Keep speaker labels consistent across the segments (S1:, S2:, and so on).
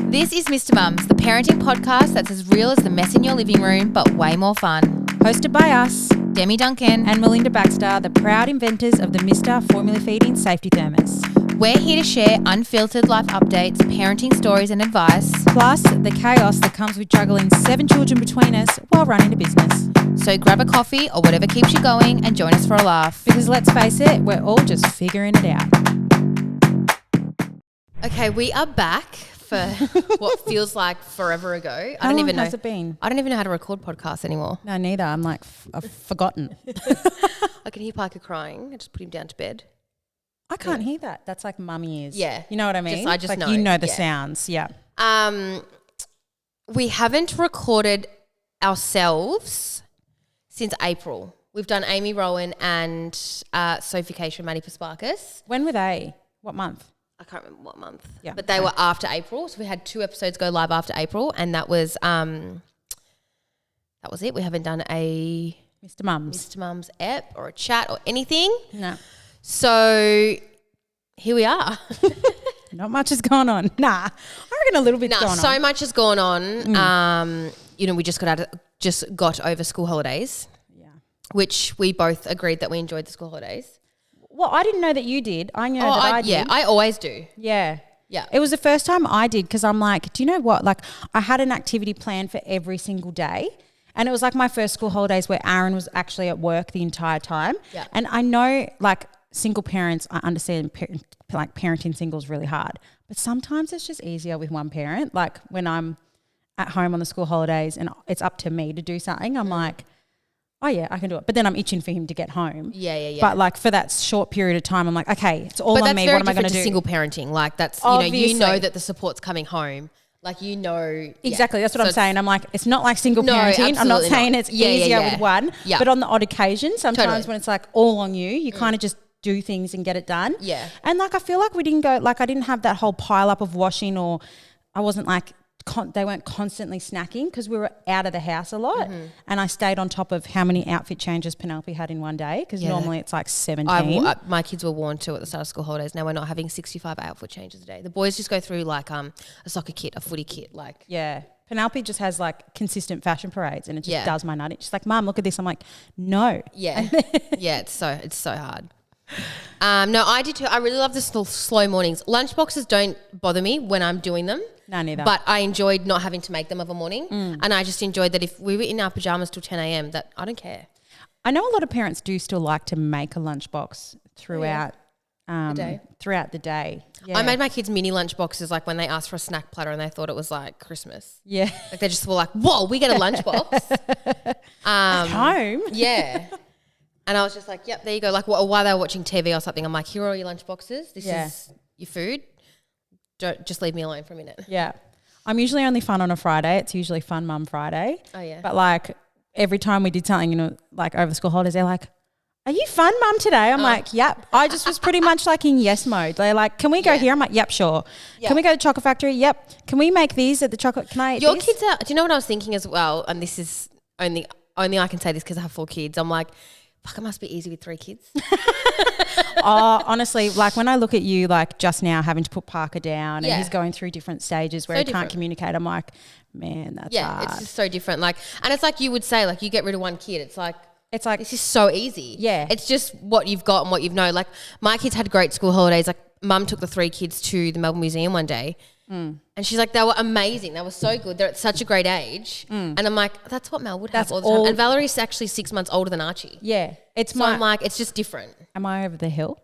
S1: This is Missta Mums, the parenting podcast that's as real as the mess in your living room, but way more fun.
S2: Hosted by us,
S1: Demi Duncan
S2: and Melinda Baxter, the proud inventors of the Missta formula feeding safety thermos.
S1: We're here to share unfiltered life updates, parenting stories and advice.
S2: Plus, the chaos that comes with juggling 7 children between us while running a business.
S1: So grab a coffee or whatever keeps you going and join us for a laugh.
S2: Because let's face it, we're all just figuring it out.
S1: Okay, we are back for what feels like forever ago.
S2: How long has it been?
S1: I don't even know how to record podcasts anymore.
S2: No, neither. I'm like, I've forgotten.
S1: I can hear Parker crying. I just put him down to bed.
S2: I can't hear that. That's like mummy ears.
S1: Yeah.
S2: You know what I mean?
S1: I just
S2: like
S1: know.
S2: You know the
S1: Yeah.
S2: sounds. Yeah.
S1: We haven't recorded ourselves since April. We've done Amy Rowan and Sophie Keisha and Maddie Pasparkas.
S2: When were they? What month?
S1: I can't remember what month.
S2: Yeah.
S1: But they were after April. So we had 2 episodes go live after April, and that was it. We haven't done a
S2: Missta Mums.
S1: Missta Mums ep or a chat or anything.
S2: No.
S1: So here we are.
S2: Not much has gone on. Nah. I reckon a little bit's gone on.
S1: So much has gone on. We just got over school holidays.
S2: Yeah.
S1: Which we both agreed that we enjoyed the school holidays.
S2: Well, I didn't know that you did. I know that I did.
S1: Yeah, I always do.
S2: Yeah.
S1: Yeah.
S2: It was the first time I did because I'm like, do you know what? Like I had an activity planned for every single day. And it was like my first school holidays where Aaron was actually at work the entire time.
S1: Yeah.
S2: And I know like single parents, I understand parenting single is really hard. But sometimes it's just easier with one parent. Like when I'm at home on the school holidays and it's up to me to do something, I'm like, oh yeah, I can do it. But then I'm itching for him to get home.
S1: Yeah.
S2: But like for that short period of time, I'm like, okay, it's all on me. What am I going to do?
S1: Single parenting, like that's
S2: Obviously.
S1: you know that the support's coming home. Like
S2: Exactly, that's what I'm saying. I'm like, it's not like single parenting. I'm not saying it's easier with one.
S1: Yeah.
S2: But on the odd occasion, sometimes
S1: Totally.
S2: when it's like all on you, you kind of just do things and get it done.
S1: Yeah.
S2: And like I feel like we didn't go, like I didn't have that whole pile up of washing, or I wasn't like, they weren't constantly snacking because we were out of the house a lot. And I stayed on top of how many outfit changes Penelope had in one day because normally it's like 17.
S1: My kids were warned to at the start of school holidays. Now we're not having 65 outfit changes a day. The boys just go through like a soccer kit, a footy kit, like.
S2: Yeah. Penelope just has like consistent fashion parades and it just does my nut. She's like, Mum, look at this. I'm like, no.
S1: Yeah. Yeah, it's so hard. No, I did too. I really love the slow mornings. Lunchboxes don't bother me when I'm doing them.
S2: No, neither.
S1: But I enjoyed not having to make them of a morning. And I just enjoyed that if we were in our pajamas till 10 a.m, that I don't care.
S2: I know a lot of parents do still like to make a lunchbox throughout the day. Yeah.
S1: I made my kids mini lunchboxes like when they asked for a snack platter and they thought it was like Christmas.
S2: Yeah.
S1: Like they just were like, whoa, we get a lunchbox.
S2: At home?
S1: Yeah. And I was just like, yep, there you go. Like while they were watching TV or something, I'm like, here are all your lunchboxes. This is your food. Don't just leave me alone for a minute.
S2: Yeah. I'm usually only fun on a Friday. It's usually Fun Mum Friday.
S1: Oh, yeah.
S2: But like every time we did something, like over school holidays, they're like, are you fun mum today? I'm like, yep. I just was pretty much like in yes mode. They're like, can we go here? I'm like, yep, sure. Can we go to the chocolate factory? Yep. Can we make these at the chocolate? Can I eat
S1: Your
S2: these?
S1: kids are, do you know what I was thinking as well? And this is only I can say this because I have 4 kids. I'm like, fuck, it must be easy with 3 kids.
S2: Oh, honestly, like when I look at you, like just now having to put Parker down and he's going through different stages where he can't communicate. I'm like, man, that's hard.
S1: It's just so different. Like, and it's like you would say, like you get rid of one kid. It's like this is so easy.
S2: Yeah.
S1: It's just what you've got and what you've known. Like my kids had great school holidays. Like mum took the 3 kids to the Melbourne Museum one day. And she's like, they were amazing. They were so good. They're at such a great age. And I'm like, that's what Mel would have all the time. And Valerie's actually 6 months older than Archie.
S2: Yeah.
S1: I'm like, it's just different.
S2: Am I over the hill?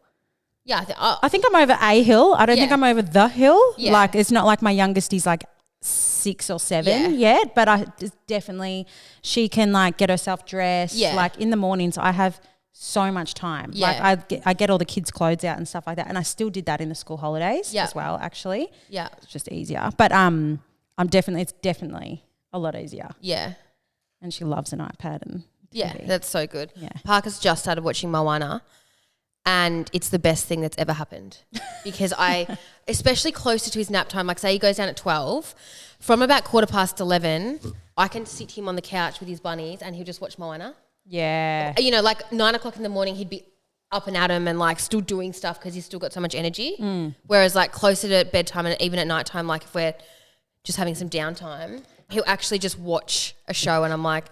S1: Yeah.
S2: I think I'm over a hill. I don't think I'm over the hill.
S1: Yeah.
S2: Like it's not like my youngest is like 6 or 7 yet, but I definitely, she can like get herself dressed.
S1: Yeah.
S2: Like in the mornings I have so much time.
S1: Yeah.
S2: Like I get all the kids' clothes out and stuff like that. And I still did that in the school holidays as well, actually.
S1: Yeah.
S2: It's just easier. But it's definitely a lot easier.
S1: Yeah.
S2: And she loves an iPad and TV.
S1: That's so good.
S2: Yeah.
S1: Parker's just started watching Moana and it's the best thing that's ever happened because especially closer to his nap time, like say he goes down at 12, from about 11:15, I can sit him on the couch with his bunnies and he'll just watch Moana.
S2: Yeah.
S1: You know, like 9 o'clock in the morning, he'd be up and at him and like still doing stuff because he's still got so much energy. Whereas like closer to bedtime and even at nighttime, like if we're just having some downtime, he'll actually just watch a show and I'm like,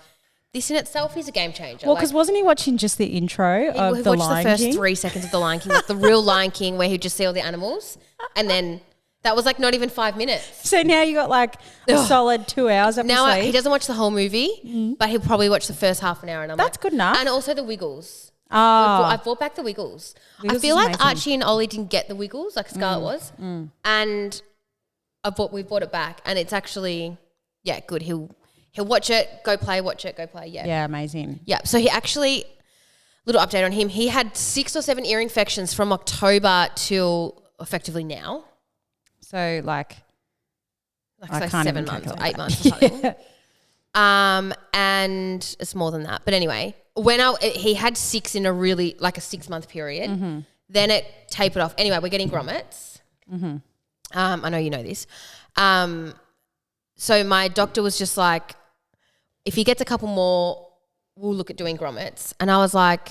S1: this in itself is a game changer.
S2: Well, because wasn't he watching just the intro of The Lion King? He watched the first 3 seconds of The Lion King, like the real Lion King where he'd just see all the animals. And then that was like not even 5 minutes. So now you got like a solid 2 hours up
S1: now
S2: your sleep.
S1: He doesn't watch the whole movie, but he'll probably watch the first half an hour. And I'm
S2: That's good enough.
S1: And also the Wiggles.
S2: Oh.
S1: I've brought back the Wiggles.
S2: Wiggles
S1: I feel like
S2: amazing.
S1: Archie and Ollie didn't get the Wiggles like Scarlett was. And we've brought it back and it's actually, good. He'll watch it, go play, watch it, go play. Yeah.
S2: Yeah, amazing.
S1: Yeah. So he actually, little update on him. He had 6 or 7 ear infections from October till effectively now.
S2: So like I
S1: so
S2: can't
S1: 7
S2: even
S1: months or
S2: calculate
S1: 8 months or something. And it's more than that. But anyway, he had 6 in a really like a 6-month period. Then it tapered off. Anyway, we're getting grommets. I know you know this. So my doctor was just like, if he gets a couple more, we'll look at doing grommets. And I was like,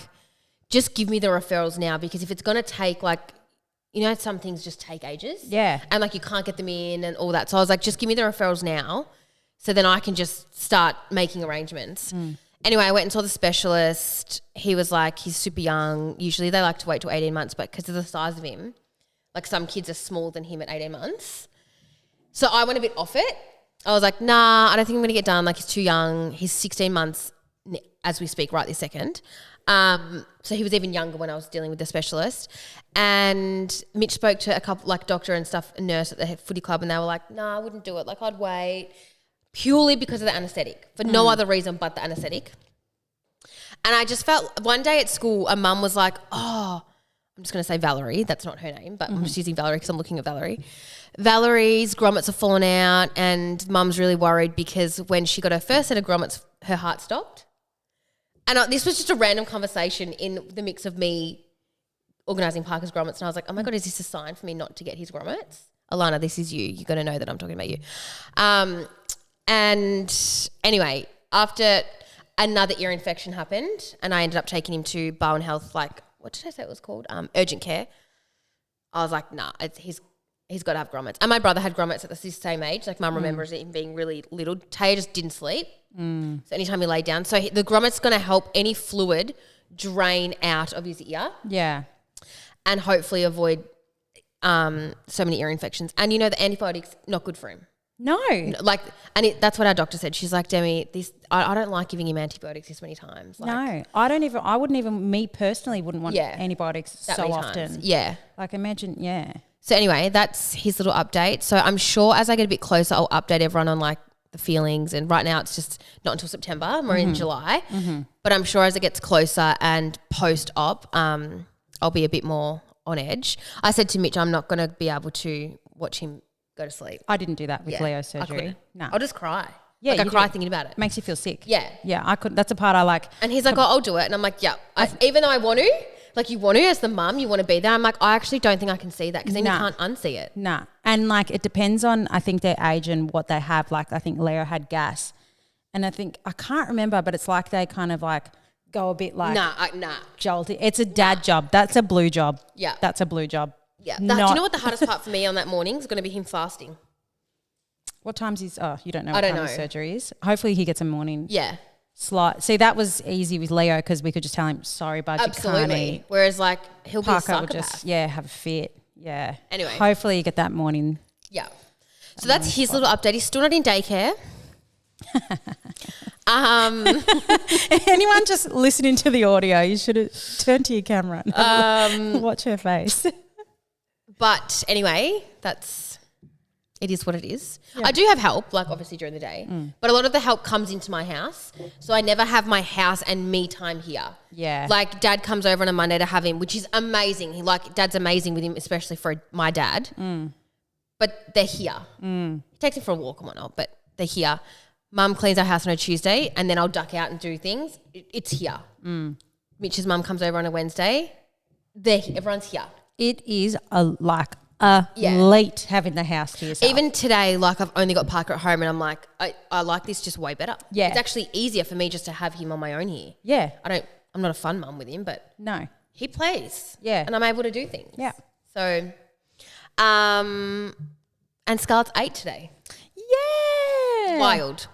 S1: just give me the referrals now because if it's going to take like, some things just take ages.
S2: Yeah.
S1: And like you can't get them in and all that. So I was like, just give me the referrals now so then I can just start making arrangements. Anyway, I went and saw the specialist. He was like, he's super young. Usually they like to wait till 18 months, but because of the size of him, like some kids are smaller than him at 18 months. So I went a bit off it. I was like, nah, I don't think I'm going to get done. Like he's too young. He's 16 months as we speak right this second. So he was even younger when I was dealing with the specialist. And Mitch spoke to a couple, like doctor and stuff, a nurse at the footy club, and they were like, nah, I wouldn't do it. Like I'd wait purely because of the anaesthetic, for no other reason but the anaesthetic. And I just felt one day at school, a mum was like, oh, I'm just going to say Valerie. That's not her name, but I'm just using Valerie because I'm looking at Valerie. Valorie's grommets have fallen out and mum's really worried because when she got her first set of grommets, her heart stopped. And this was just a random conversation in the mix of me organising Parker's grommets. And I was like, oh my God, is this a sign for me not to get his grommets? Alana, this is you. You're going to know that I'm talking about you. And anyway, after another ear infection happened and I ended up taking him to Bowen Health, like, what did I say it was called? Urgent care. I was like, nah, he's got to have grommets. And my brother had grommets at the same age. Like mum remembers him being really little. Taya just didn't sleep. So anytime he laid down. So the grommet's going to help any fluid drain out of his ear.
S2: Yeah.
S1: And hopefully avoid so many ear infections. And the antibiotics, not good for him.
S2: No.
S1: That's what our doctor said. She's like, Demi, I don't like giving him antibiotics this many times.
S2: No, I wouldn't even, me personally wouldn't want antibiotics so often.
S1: Times. Yeah.
S2: Like imagine, yeah.
S1: So anyway, that's his little update. So I'm sure as I get a bit closer, I'll update everyone on like the feelings. And right now it's just not until September. We're in July. But I'm sure as it gets closer and post-op, I'll be a bit more on edge. I said to Mitch, I'm not going to be able to watch him go to sleep.
S2: I didn't do that with Leo's surgery.
S1: No. I'll just cry.
S2: Yeah,
S1: I cry thinking about it.
S2: Makes you feel sick.
S1: Yeah.
S2: Yeah, I couldn't. That's a part I like.
S1: And he's like, I'll do it. And I'm like, yeah. Even though I want to, like you want to as the mum, you want to be there. I'm like, I actually don't think I can see that because then you can't unsee it.
S2: Nah. And like it depends on, I think, their age and what they have. Like I think Leo had gas. And I can't remember, but it's like they kind of like go a bit like jolty. It's a dad job. That's a blue job.
S1: Yeah.
S2: That's a blue job.
S1: Yeah. Do you know what the hardest part for me on that morning is going to be him fasting?
S2: What time's his? Oh, you don't know what time his surgery is. Hopefully he gets a morning.
S1: Yeah.
S2: Slot. See, that was easy with Leo because we could just tell him, sorry, bud, you can't eat.
S1: Whereas like he'll
S2: Parker
S1: be a
S2: would
S1: psychopath.
S2: just, have a fit. Yeah.
S1: Anyway.
S2: Hopefully you get that morning.
S1: Yeah. So that's his little update. He's still not in daycare.
S2: Anyone just listening to the audio, you should have turned to your camera and watch her face.
S1: But anyway, it is what it is. Yeah. I do have help, like obviously during the day, but a lot of the help comes into my house. So I never have my house and me time here.
S2: Yeah.
S1: Like dad comes over on a Monday to have him, which is amazing. Dad's amazing with him, especially for my dad. But they're here. He takes him for a walk and whatnot, but they're here. Mum cleans our house on a Tuesday and then I'll duck out and do things. It's here. Mitch's mum comes over on a Wednesday. Everyone's here.
S2: It is late having the house to yourself.
S1: Even today, like I've only got Parker at home and I'm like, I like this just way better.
S2: Yeah.
S1: It's actually easier for me just to have him on my own here.
S2: Yeah.
S1: I'm not a fun mum with him, but
S2: no,
S1: he plays.
S2: Yeah.
S1: And I'm able to do things.
S2: Yeah.
S1: So, and Scarlett's 8 today.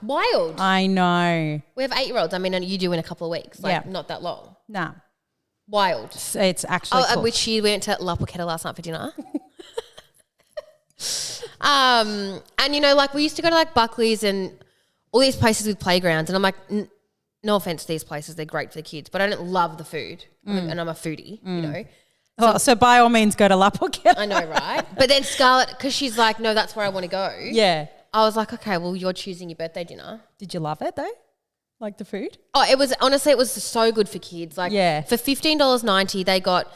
S1: Wild.
S2: I know.
S1: We have 8-year-olds. I mean, and you do in a couple of weeks. Like, not that long.
S2: Nah.
S1: Wild.
S2: It's actually cool.
S1: Which we went to La Porchetta last night for dinner. And, you know, like we used to go to like Buckley's and all these places with playgrounds. And I'm like, no offense to these places. They're great for the kids. But I don't love the food. And I'm a foodie, you know.
S2: So by all means, go to La Porchetta.
S1: I know, right? But then Scarlett, because she's like, no, that's where I want to go.
S2: Yeah.
S1: I was like, okay, well, you're choosing your birthday dinner.
S2: Did you love it though? Like the food?
S1: Oh, it was so good for kids. Like for $15.90, they got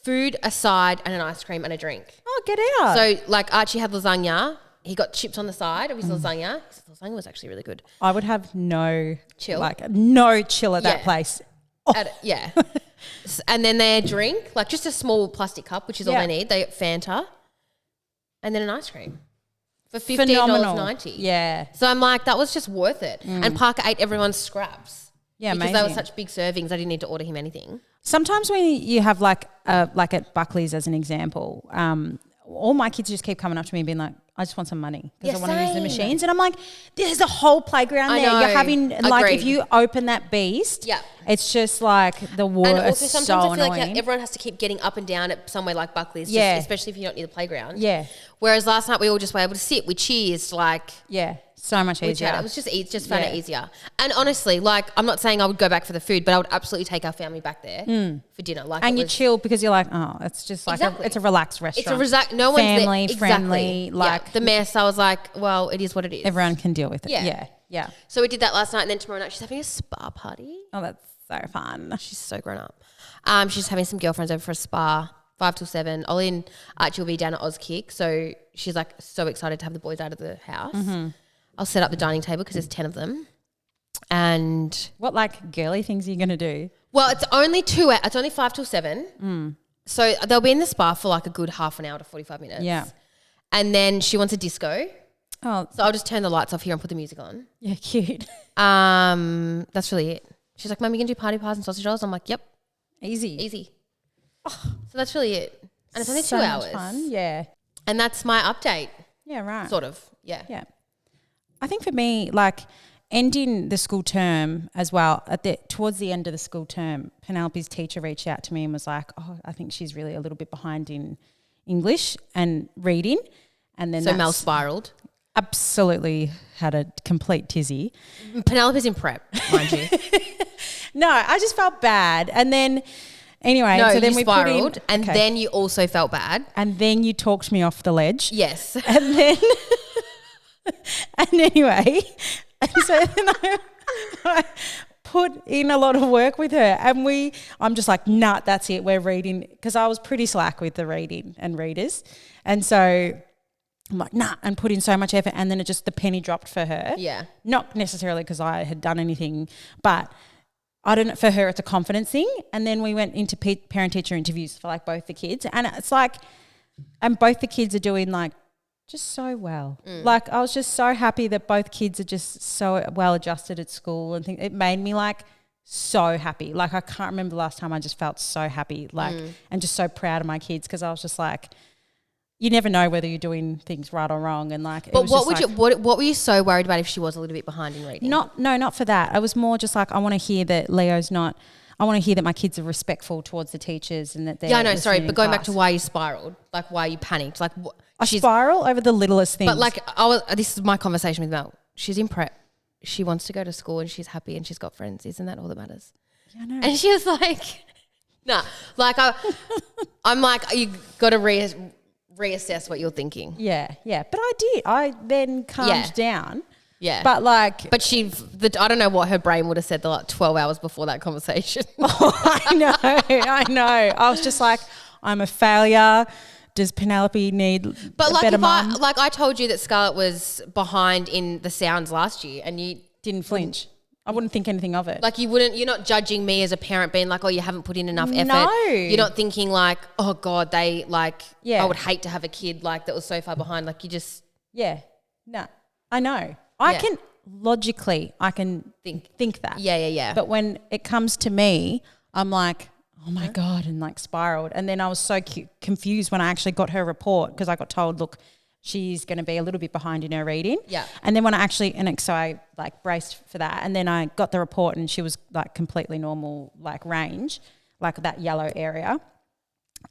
S1: food, a side, and an ice cream and a drink.
S2: Oh, get out.
S1: So like Archie had lasagna. He got chips on the side of his lasagna. His lasagna was actually really good.
S2: I would have no
S1: chill.
S2: Like no chill at that place. Oh.
S1: And then their drink, like just a small plastic cup, which is all they need. They get Fanta and then an ice cream. For $15.90.
S2: Yeah.
S1: So I'm like, that was just worth it. And Parker ate everyone's scraps.
S2: Yeah,
S1: because
S2: amazing.
S1: they were such big servings, I didn't need to order him anything.
S2: Sometimes when you have like at Buckley's as an example, all my kids just keep coming up to me and being like, I just want some money because I want to use the machines. And I'm like, there's a whole playground there. You're having like if you open that beast, it's just like the worst. And also sometimes I feel like
S1: everyone has to keep getting up and down at somewhere like Buckley's, just, especially if you're not near the playground.
S2: Yeah.
S1: Whereas last night we all just were able to sit. We cheersed like.
S2: Yeah. So much easier.
S1: It was just found it easier. And honestly, like I'm not saying I would go back for the food, but I would absolutely take our family back there for dinner. Like,
S2: and you chill because you're like, oh, it's just like it's a relaxed restaurant.
S1: It's no one's
S2: family
S1: there.
S2: Friendly. Like
S1: the mess. I was like, well, it is what it is.
S2: Everyone can deal with it. Yeah.
S1: So we did that last night, and then tomorrow night she's having a spa party.
S2: Oh, that's so fun.
S1: She's so grown up. She's having some girlfriends over for a spa. 5 till 7. Ollie and Archie will be down at Auskick, so she's like so excited to have the boys out of the house. I'll set up the dining table because there's 10 of them. And
S2: what like girly things are you going to do?
S1: Well, it's only 5 till 7. So they'll be in the spa for like a good half an hour to 45 minutes.
S2: Yeah.
S1: And then she wants a disco.
S2: Oh.
S1: So I'll just turn the lights off here and put the music on.
S2: Yeah, cute.
S1: That's really it. She's like, Mum, you can do party pies and sausage rolls? I'm like, yep.
S2: Easy.
S1: Oh. So that's really it. And it's only 2 hours.
S2: Much fun. Yeah.
S1: And that's my update.
S2: Yeah, right.
S1: Sort of. Yeah.
S2: Yeah. I think for me, like ending the school term as well, towards the end of the school term, Penelope's teacher reached out to me and was like, oh, I think she's really a little bit behind in English and reading. And then
S1: so Mel spiraled.
S2: Absolutely had a complete tizzy.
S1: Penelope's in prep, mind you.
S2: No, I just felt bad. And then anyway,
S1: so
S2: then
S1: you
S2: we
S1: spiraled and then you also felt bad.
S2: And then you talked me off the ledge.
S1: Yes.
S2: And then and anyway, and so then I put in a lot of work with her and I'm just like, nah, that's it. We're reading because I was pretty slack with the reading and readers. And so I'm like, nah, and put in so much effort. And then the penny dropped for her.
S1: Yeah.
S2: Not necessarily because I had done anything, but I don't know, for her, it's a confidence thing. And then we went into parent-teacher interviews for like both the kids. And it's like, and both the kids are doing like, just so well. Like I was just so happy that both kids are just so well adjusted at school and it made me like so happy. Like I can't remember the last time I just felt so happy like and just so proud of my kids because I was just like, you never know whether you're doing things right or wrong and like.
S1: But what were you so worried about if she was a little bit behind in reading?
S2: Not for that. I was more just like I want to hear that Leo's not. I want to hear that my kids are respectful towards the teachers and that they're.
S1: Yeah, I know. Sorry, but going back to why you spiraled, like why you panicked, like
S2: I spiral over the littlest things.
S1: But like, this is my conversation with Mel. She's in prep. She wants to go to school and she's happy and she's got friends. Isn't that all that matters?
S2: Yeah, I know.
S1: And she was like, nah. Like I'm like, you got to reassess what you're thinking.
S2: Yeah. But I did. I then calmed down.
S1: Yeah.
S2: But like.
S1: But I don't know what her brain would have said the like 12 hours before that conversation.
S2: I know. I was just like, I'm a failure. Does Penelope need a better mum?
S1: Like I told you that Scarlett was behind in the sounds last year and you
S2: didn't flinch. I wouldn't think anything of it.
S1: Like you're not judging me as a parent being like, oh, you haven't put in enough effort.
S2: No.
S1: You're not thinking like, oh God, they like, I would hate to have a kid like that was so far behind. Like you just.
S2: Yeah. No, I know. I can think that.
S1: Yeah.
S2: But when it comes to me, I'm like, oh my God, and like spiraled. And then I was so confused when I actually got her report because I got told, look, she's going to be a little bit behind in her reading.
S1: Yeah.
S2: And then when so I like braced for that, and then I got the report and she was like completely normal, like range, like that yellow area.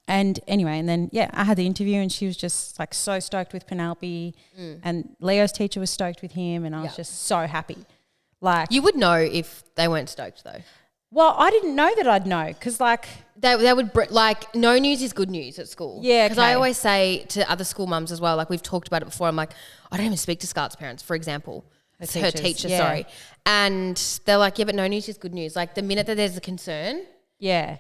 S2: And anyway, and then, I had the interview and she was just like so stoked with Penelope and Leo's teacher was stoked with him, and I was just so happy. Like,
S1: you would know if they weren't stoked though.
S2: Well, I didn't know that I'd know because like
S1: they would like no news is good news at school.
S2: Yeah,
S1: because I always say to other school mums as well, like we've talked about it before. I'm like, I don't even speak to Scarlett's parents, for example, her teacher, sorry, and they're like, yeah, but no news is good news. Like the minute that there's a concern, they're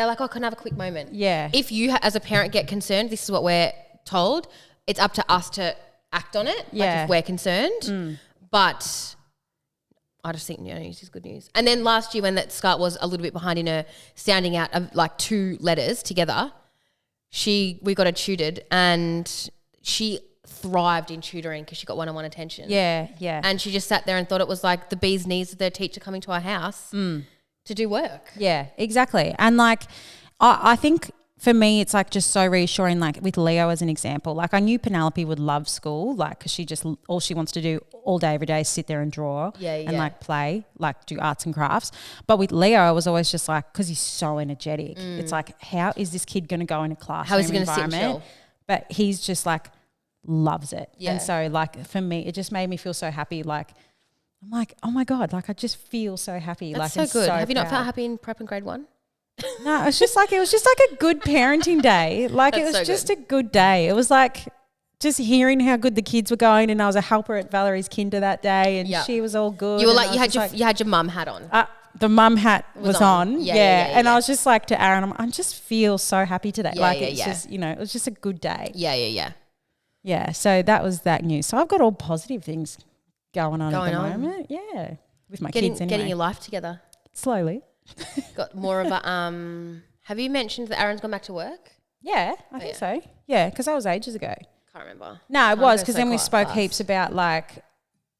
S1: like, oh, can I have a quick moment? Yeah. If you as a parent get concerned, this is what we're told. It's up to us to act on it. Like if we're concerned, but I just think no news is good news. And then last year when that Scarlett was a little bit behind in her sounding out of like 2 letters together, we got her tutored and she thrived in tutoring because she got one-on-one attention. Yeah, yeah. And she just sat there and thought it was like the bee's knees of their teacher coming to our house to do work. Yeah, exactly. And like I think for me it's like just so reassuring, like with Leo as an example. Like I knew Penelope would love school, like because she just all she wants to do all day every day is sit there and draw and like play, like do arts and crafts. But with Leo I was always just like, because he's so energetic, it's like how is this kid going to go in a classroom how is he going to sit and chill?
S2: But he's just like loves it. And so like for me it just made me feel so happy. Like I'm like, oh my God, like I just feel so happy.
S1: That's
S2: like
S1: so good. Have you not
S2: proud.
S1: felt happy in prep and grade 1?
S2: No, it was just like a good parenting day. Like it was so just a good day. It was like just hearing how good the kids were going, and I was a helper at Valerie's kinder that day, and she was all good.
S1: You were like you had your mum hat on.
S2: The mum hat was on. And I was just like to Aaron, I just feel so happy today. It's just, it was just a good day. Yeah. So that was that news. So I've got all positive things going on at the moment. Yeah, with my kids anyway.
S1: Getting your life together
S2: slowly.
S1: Got more of a have you mentioned that Aaron's gone back to work?
S2: Yeah, I think so. Yeah, because that was ages ago.
S1: Can't remember.
S2: No, it was because then we spoke heaps about like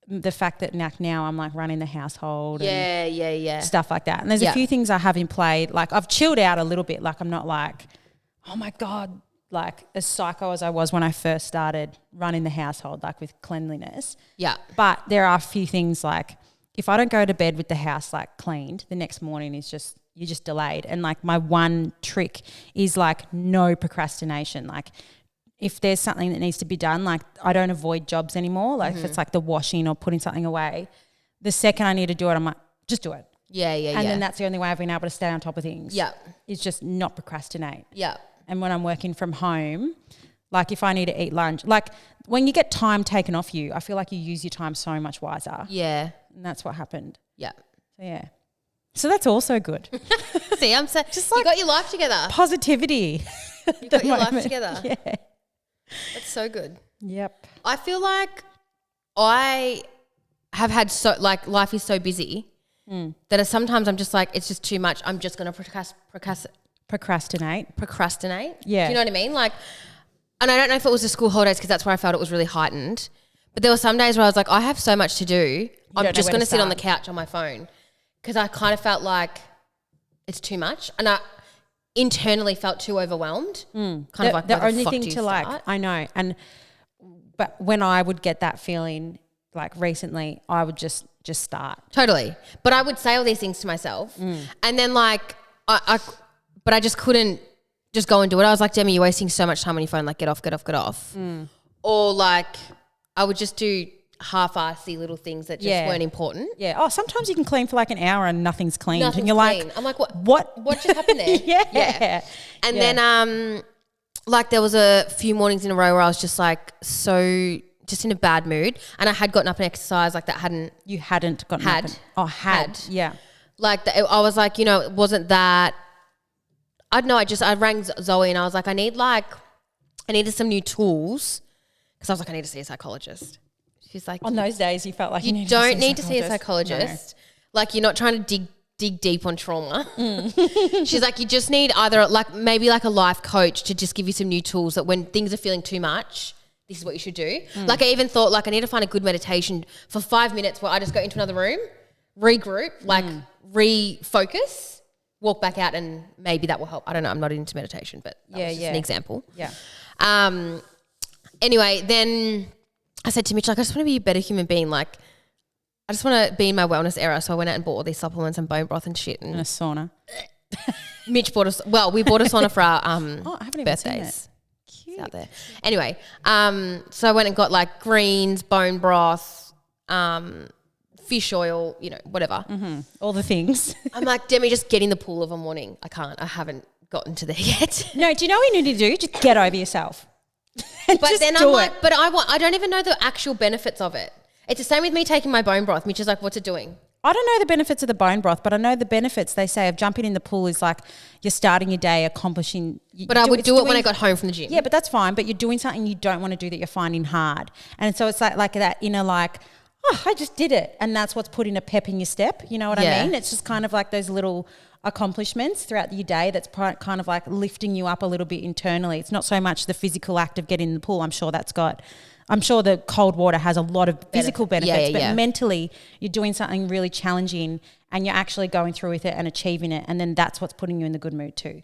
S2: the fact that now I'm like running the household and stuff like that. And there's a few things I have in play. Like I've chilled out a little bit. Like I'm not like, oh my God, like as psycho as I was when I first started running the household, like with cleanliness. Yeah. But there are a few things like if I don't go to bed with the house like cleaned, the next morning is just, you're just delayed. And like my one trick is like no procrastination. Like if there's something that needs to be done, like I don't avoid jobs anymore. Like if it's like the washing or putting something away, the second I need to do it, I'm like, just do it. And then that's the only way I've been able to stay on top of things. Yeah. Is just not procrastinate. Yeah. And when I'm working from home, like if I need to eat lunch, like when you get time taken off you, I feel like you use your time so much wiser. Yeah. And that's what happened. Yeah. So yeah. So that's also good.
S1: See, I'm so just like you got your life together.
S2: Positivity.
S1: You got your life together. Yeah. That's so good. Yep. I feel like I have had life is so busy that sometimes I'm just like, it's just too much. I'm just going to procrastinate. Yeah. Do you know what I mean? Like, and I don't know if it was the school holidays because that's where I felt it was really heightened. But there were some days where I was like, I have so much to do. I'm just going to sit on the couch on my phone because I kind of felt like it's too much. And I internally felt too overwhelmed.
S2: The only thing to like, I know. But when I would get that feeling like recently, I would just start.
S1: Totally. But I would say all these things to myself. And then like, but I just couldn't just go and do it. I was like, Demi, you're wasting so much time on your phone. Like, get off. Or like, I would just do half-assy little things that just weren't important.
S2: Yeah. Oh, sometimes you can clean for like an hour and nothing's cleaned.
S1: And
S2: you're
S1: clean. Like, I'm like, what just happened there? Yeah. And then like there was a few mornings in a row where I was just like just in a bad mood, and I had gotten up and exercised like that hadn't.
S2: You hadn't gotten up. Had. Yeah.
S1: Like I was like, it wasn't that. I don't know. I rang Zoe and I was like, I needed some new tools because I was like, I need to see a psychologist. She's like,
S2: on those days you felt like
S1: you don't need to see a psychologist. No. Like you're not trying to dig deep on trauma. She's like, you just need either like maybe like a life coach to just give you some new tools that when things are feeling too much, this is what you should do. Like I even thought like I need to find a good meditation for 5 minutes where I just go into another room, regroup, like refocus. Walk back out and maybe that will help. I don't know. I'm not into meditation, but that was just an example. Yeah. Anyway, then I said to Mitch, like, I just want to be a better human being. Like, I just want to be in my wellness era. So I went out and bought all these supplements and bone broth and shit.
S2: And a sauna.
S1: Mitch bought us. Well, we bought a sauna for our
S2: I haven't
S1: birthdays.
S2: even seen it. Cute.
S1: It's out there. Anyway, so I went and got like greens, bone broth, fish oil, you know, whatever.
S2: Mm-hmm. All the things.
S1: I'm like, Demi, just get in the pool of a morning. I can't. I haven't gotten to there yet.
S2: No, do you know what you need to do? Just get over yourself.
S1: But then I'm like, but I don't even know the actual benefits of it. It's the same with me taking my bone broth, which is like, what's it doing?
S2: I don't know the benefits of the bone broth, but I know the benefits they say of jumping in the pool is like you're starting your day accomplishing.
S1: But I would do it when I got home from the gym.
S2: Yeah, but that's fine. But you're doing something you don't want to do that you're finding hard. And so it's like that inner like, oh, I just did it. And that's what's putting a pep in your step. You know what I mean? It's just kind of like those little accomplishments throughout your day that's kind of like lifting you up a little bit internally. It's not so much the physical act of getting in the pool. I'm sure the cold water has a lot of physical benefits, but mentally you're doing something really challenging and you're actually going through with it and achieving it. And then that's what's putting you in the good mood too.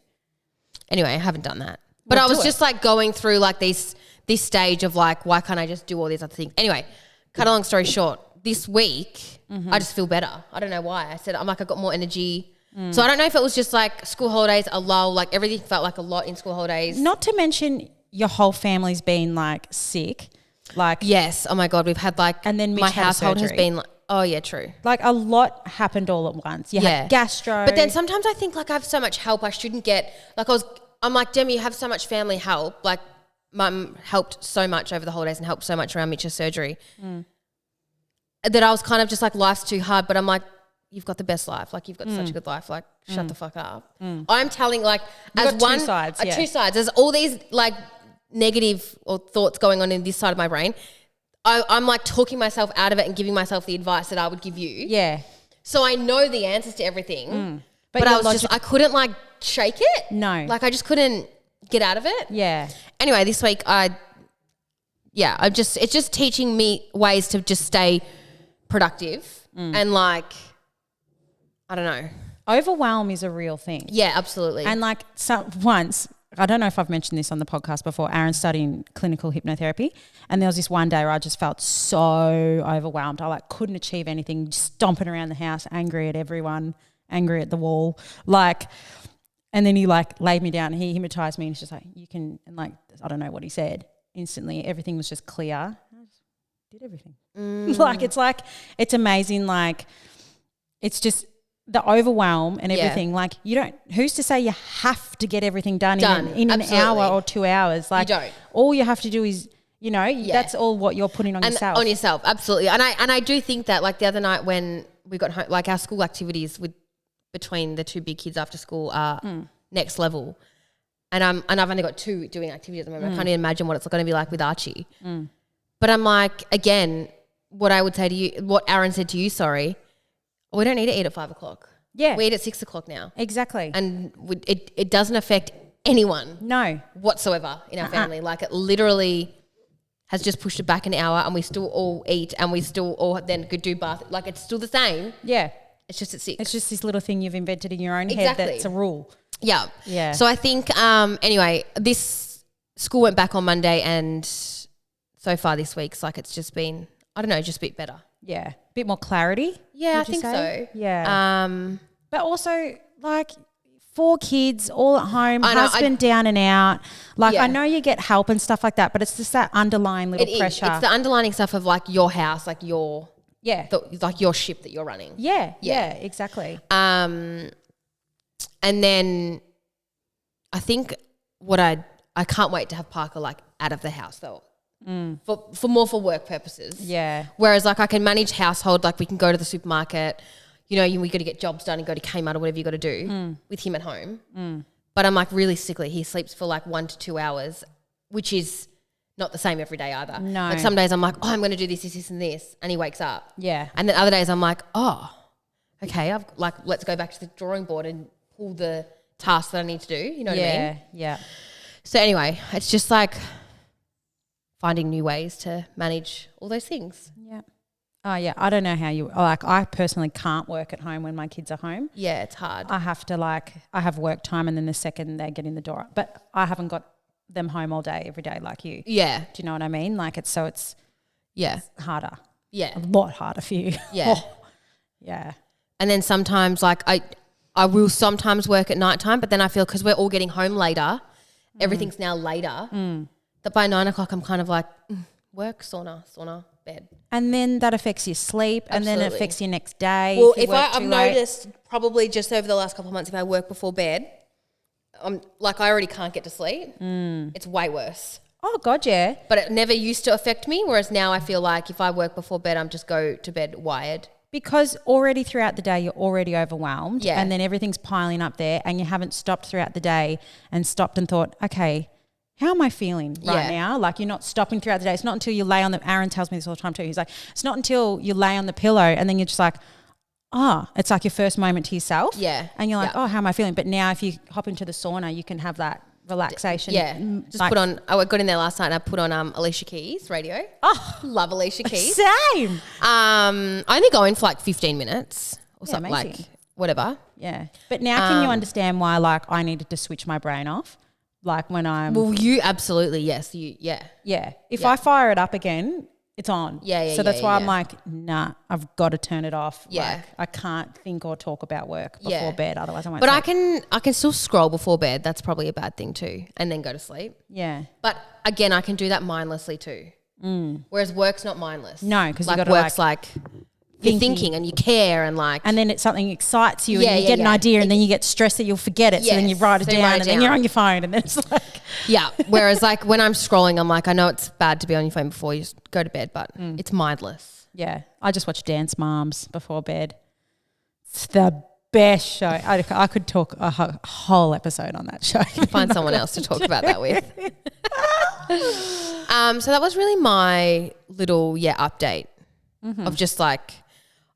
S1: Anyway, I haven't done that. But I was just like going through like this stage of like, why can't I just do all these other things? Anyway, cut a long story short, this week I just feel better. I don't know why. I'm like, I got more energy. So I don't know if it was just like school holidays, a lull, like everything felt like a lot in school holidays.
S2: Not to mention your whole family's been like sick. Like
S1: yes, oh my God, we've had like,
S2: and then Mitch
S1: my household has been like, oh yeah, true.
S2: Like a lot happened all at once. You had gastro.
S1: But then sometimes I think like I have so much help I shouldn't get, like I'm like, Demi, you have so much family help. Like Mum helped so much over the holidays and helped so much around Mitch's surgery that I was kind of just like, life's too hard. But I'm like, you've got the best life. Like you've got such a good life. Like shut the fuck up. I'm telling like
S2: You've
S1: as
S2: got
S1: one,
S2: two sides,
S1: two sides. There's all these like negative or thoughts going on in this side of my brain. I'm like talking myself out of it and giving myself the advice that I would give you. Yeah. So I know the answers to everything, but I was I couldn't like shake it. No. Like I just couldn't get out of it. Yeah. Anyway, this week it's just teaching me ways to just stay productive and like, I don't know.
S2: Overwhelm is a real thing.
S1: Yeah, absolutely.
S2: And like once, I don't know if I've mentioned this on the podcast before, Aaron's studying clinical hypnotherapy, and there was this one day where I just felt so overwhelmed. I like couldn't achieve anything, stomping around the house, angry at everyone, angry at the wall. Like, and then he like laid me down and he hypnotized me and he's just like, you can, and like, I don't know what he said. Instantly, everything was just clear. I just did everything. It's amazing. Like, it's just, the overwhelm and everything, like you don't, who's to say you have to get everything done in an hour or 2 hours? Like you don't. All you have to do is, you know, that's all what you're putting on yourself.
S1: On yourself, absolutely. And I do think that like the other night when we got home, like our school activities between the two big kids after school are next level. And I've only got two doing activities at the moment. I can't even imagine what it's going to be like with Archie. But I'm like, again, what I would say to you, what Aaron said to you, we don't need to eat at 5 o'clock. Yeah. We eat at 6 o'clock now.
S2: Exactly.
S1: And it doesn't affect anyone.
S2: No.
S1: Whatsoever in our family. Like it literally has just pushed it back an hour and we still all eat and we still all then could do bath. Like it's still the same. Yeah. It's just at 6.
S2: It's just this little thing you've invented in your own head that's a rule.
S1: Yeah. Yeah. So I think, anyway, this school went back on Monday and so far this week's like it's just been, I don't know, just a bit better.
S2: Yeah. A bit more clarity.
S1: Yeah, I think so.
S2: Yeah. But also like 4 kids all at home, husband down and out. Like I know you get help and stuff like that, but it's just that underlying little pressure.
S1: It's the underlining stuff of like your house, like your like your ship that you're running.
S2: Yeah. Yeah, exactly.
S1: And then I think I can't wait to have Parker like out of the house though. For work purposes. Yeah. Whereas like I can manage household, like we can go to the supermarket, you know, we got to get jobs done and go to Kmart or whatever you got to do with him at home. But I'm like realistically, he sleeps for like 1 to 2 hours, which is not the same every day either. No. Like some days I'm like, I'm going to do this, and he wakes up. Yeah. And then other days I'm like, okay, let's go back to the drawing board and pull the tasks that I need to do. You know what I mean? Yeah. So anyway, it's just like finding new ways to manage all those things. Yeah.
S2: Oh, yeah. I don't know how you – like I personally can't work at home when my kids are home.
S1: Yeah, it's hard.
S2: I have to I have work time and then the second they get in the door. But I haven't got them home all day, every day like you.
S1: Yeah.
S2: Do you know what I mean? Like it's harder.
S1: Yeah.
S2: A lot harder for you.
S1: Yeah.
S2: Yeah.
S1: And then sometimes like I will sometimes work at nighttime, but then I feel because we're all getting home later, everything's now later, that by 9 o'clock I'm kind of like work, sauna, bed.
S2: And then that affects your sleep.
S1: Absolutely.
S2: And then it affects your next day.
S1: Well,
S2: I've
S1: noticed probably just over the last couple of months, if I work before bed, I already can't get to sleep. It's way worse.
S2: Oh, God, yeah.
S1: But it never used to affect me, whereas now I feel like if I work before bed, I'm just go to bed wired.
S2: Because already throughout the day, you're already overwhelmed.
S1: Yeah.
S2: And then everything's piling up there and you haven't stopped throughout the day and stopped and thought, okay, how am I feeling right now? Like you're not stopping throughout the day. It's not until you lay on Aaron tells me this all the time too. He's like, it's not until you lay on the pillow and then you're just like, it's like your first moment to yourself.
S1: Yeah.
S2: And you're like, how am I feeling? But now if you hop into the sauna, you can have that relaxation.
S1: Yeah. Just put on, I got in there last night and I put on Alicia Keys radio. Oh, love Alicia Keys.
S2: Same.
S1: I only go in for like 15 minutes or something
S2: amazing.
S1: like whatever.
S2: Yeah. But now can you understand why like I needed to switch my brain off? Like when I'm...
S1: Well, you absolutely, yes.
S2: Yeah. If I fire it up again, it's on.
S1: Yeah.
S2: So that's why I'm like, nah, I've got to turn it off.
S1: Yeah.
S2: Like, I can't think or talk about work before bed. Otherwise I won't
S1: But
S2: sleep.
S1: I can still scroll before bed. That's probably a bad thing too. And then go to sleep.
S2: Yeah.
S1: But again, I can do that mindlessly too. Whereas work's not mindless.
S2: No, because
S1: like
S2: you got to
S1: work's like you're thinking and you care and like.
S2: And then it's something excites you and you get an idea and then you get stressed that you'll forget it. So then you write it down and then you're on your phone and then it's like.
S1: Yeah. Whereas like when I'm scrolling, I'm like, I know it's bad to be on your phone before you go to bed, but it's mindless.
S2: Yeah. I just watch Dance Mums before bed. It's the best show. I could talk a whole episode on that show.
S1: Find someone else to talk about that with. So that was really my little, update of just like,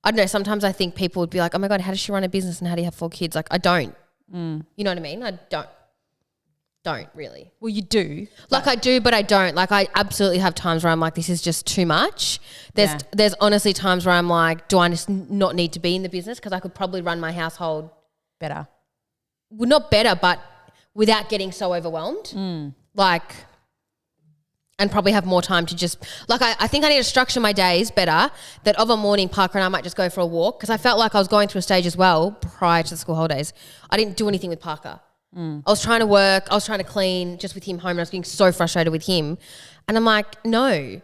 S1: I don't know, sometimes I think people would be like, oh my God, how does she run a business and how do you have 4 kids? Like I don't. You know what I mean? I don't really.
S2: Well, you do.
S1: Like I do, but I don't. Like I absolutely have times where I'm like, this is just too much. There's honestly times where I'm like, do I just not need to be in the business? Because I could probably run my household
S2: better.
S1: Well, not better, but without getting so overwhelmed. Like, and probably have more time to just, like I think I need to structure my days better, that of a morning Parker and I might just go for a walk, because I felt like I was going through a stage as well prior to the school holidays. I didn't do anything with Parker. I was trying to work, I was trying to clean just with him home, and I was getting so frustrated with him. And I'm like, no,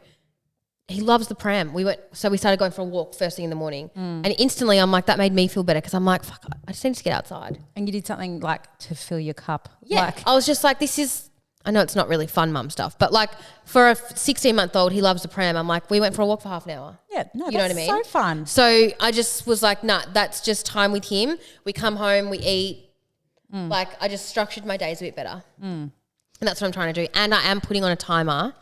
S1: he loves the pram. We started going for a walk first thing in the morning. And instantly I'm like, that made me feel better, because I'm like, fuck, I just need to get outside.
S2: And you did something like to fill your cup.
S1: Yeah.
S2: Like,
S1: I was just like, this is, I know it's not really fun mum stuff, but like for a 16-month-old, he loves the pram. I'm like, we went for a walk for half an hour.
S2: Yeah, no,
S1: you know what I mean?
S2: So fun.
S1: So I just was like, nah, that's just time with him. We come home, we eat. Like I just structured my days a bit better. And that's what I'm trying to do. And I am putting on a timer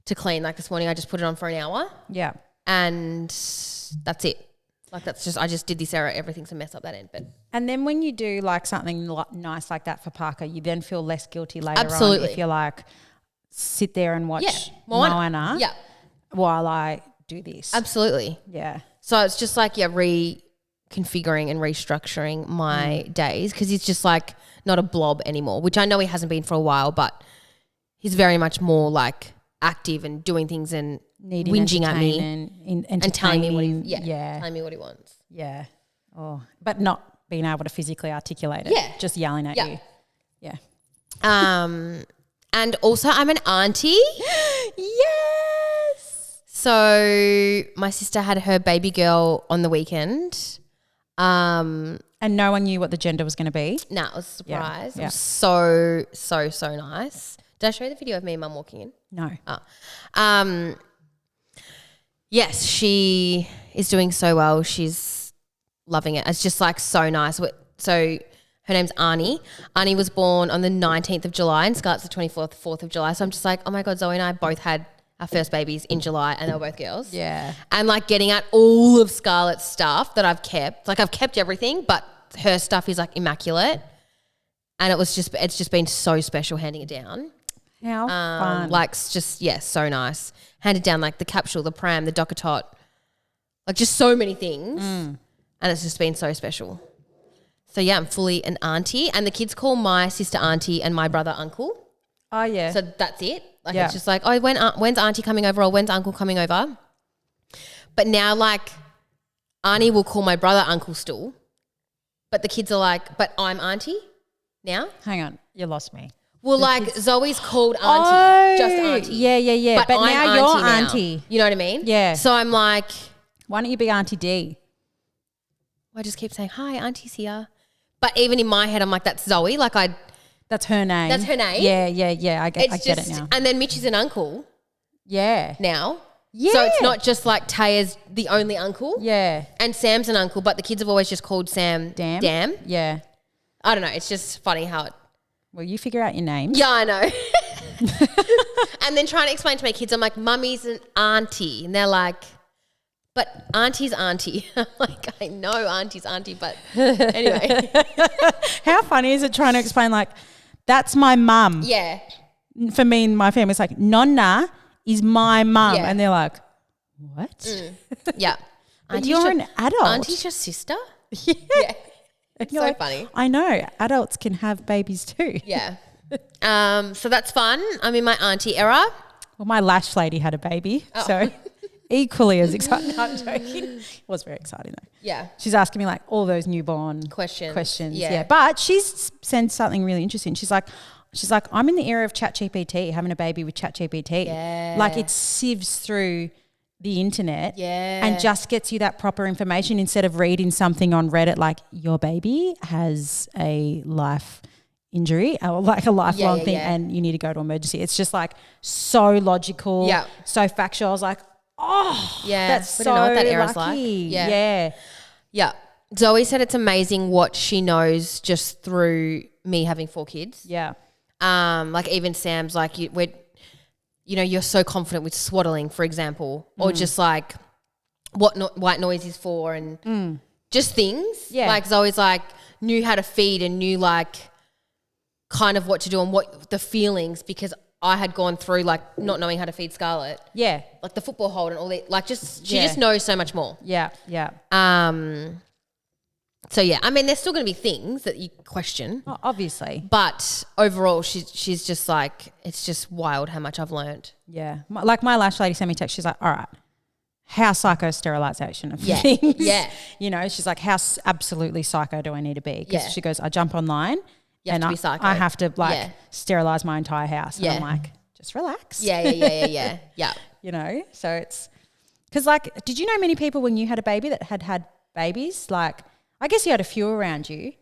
S1: to clean. Like this morning, I just put it on for an hour.
S2: Yeah.
S1: And that's it. Like that's just, I just did this error. Everything's a mess up that end. But
S2: and then when you do like something nice like that for Parker, you then feel less guilty later
S1: Absolutely.
S2: on if you're like, sit there and watch Moana while I do this.
S1: Absolutely.
S2: Yeah.
S1: So it's just like, reconfiguring and restructuring my days, because he's just like not a blob anymore, which I know he hasn't been for a while, but he's very much more like active and doing things and
S2: needing
S1: whinging at me
S2: and
S1: telling me what telling me what he wants.
S2: Yeah. Oh, but not being able to physically articulate it.
S1: Yeah.
S2: Just yelling at you. Yeah.
S1: And also I'm an auntie.
S2: Yes.
S1: So my sister had her baby girl on the weekend.
S2: And no one knew what the gender was going to be?
S1: No, it was a surprise.
S2: Yeah.
S1: It was so nice. Did I show you the video of me and mum walking in?
S2: No.
S1: Yes, she is doing so well. She's loving it. It's just like so nice. So her name's Arnie. Arnie was born on the 19th of July and Scarlett's the 4th of July. So I'm just like, oh my God, Zoe and I both had our first babies in July and they were both girls.
S2: Yeah.
S1: And like getting at all of Scarlett's stuff that I've kept. Like I've kept everything, but her stuff is like immaculate. And it's just been so special handing it down.
S2: How fun.
S1: Like just, so nice. Handed down like the capsule, the pram, the DockATot, like just so many things. And it's just been so special. So yeah, I'm fully an auntie, and the kids call my sister auntie and my brother uncle.
S2: Oh, yeah.
S1: So that's it. Like it's just like, oh, when's auntie coming over or when's uncle coming over? But now like Arnie will call my brother uncle still, but the kids are like, but I'm auntie now.
S2: Hang on, you lost me.
S1: Well, like Zoe's called auntie, just auntie.
S2: Yeah. But now you're auntie.
S1: You know what I mean?
S2: Yeah.
S1: So I'm like,
S2: why don't you be Auntie D?
S1: I just keep saying, hi, auntie's here. But even in my head, I'm like, that's Zoe. Like
S2: that's her name.
S1: That's her name.
S2: Yeah. I get it now.
S1: And then Mitch is an uncle.
S2: Yeah.
S1: Now.
S2: Yeah.
S1: So it's not just like Taya's the only uncle.
S2: Yeah.
S1: And Sam's an uncle, but the kids have always just called Sam Dam.
S2: Yeah.
S1: I don't know. It's just funny how it.
S2: Well, you figure out your names.
S1: Yeah, I know. And then trying to explain to my kids, I'm like, mummy's an auntie. And they're like, but auntie's auntie. I'm like, I know auntie's auntie, but anyway.
S2: How funny is it trying to explain like, that's my mum.
S1: Yeah.
S2: For me and my family, it's like, Nonna is my mum.
S1: Yeah.
S2: And they're like, what?
S1: Yeah.
S2: But you're an adult.
S1: Auntie's your sister?
S2: Yeah.
S1: It's so funny.
S2: I know. Adults can have babies too.
S1: Yeah. So that's fun. I'm in my auntie era.
S2: Well, my lash lady had a baby.
S1: Oh.
S2: So equally as exciting. No, I'm joking. It was very exciting though.
S1: Yeah.
S2: She's asking me like all those newborn
S1: questions.
S2: Yeah. But she's sent something really interesting. She's like, I'm in the era of ChatGPT, having a baby with ChatGPT.
S1: Yeah.
S2: Like it sieves through the internet
S1: and
S2: just gets you that proper information instead of reading something on Reddit like your baby has a life injury or like a lifelong thing and you need to go to emergency. It's just like so logical, so factual. I was like, that's so
S1: know what that era's
S2: lucky.
S1: Like. Yeah. Zoe said it's amazing what she knows just through me having 4 kids.
S2: Yeah.
S1: Like even Sam's like you're so confident with swaddling, for example, or just like what white noise is for and just things. Yeah. Like Zoe's like knew how to feed and knew like kind of what to do and what the feelings because I had gone through like not knowing how to feed Scarlett. Yeah. Like the football hold and all that. Like just she just knows so much more. Yeah. Yeah. So yeah, I mean, there's still going to be things that you question,
S2: obviously,
S1: but overall, she's just like it's just wild how much I've learned.
S2: Yeah, like my lash lady sent me a text. She's like, "All right, how psycho sterilisation of things? Yeah, you know." She's like, "How absolutely psycho do I need to be?" Because she goes, "I jump online and I have to like sterilise my entire house." And I'm like, "Just relax."
S1: Yeah.
S2: You know, so it's because like, did you know many people when you had a baby that had babies like? I guess you had a few around you.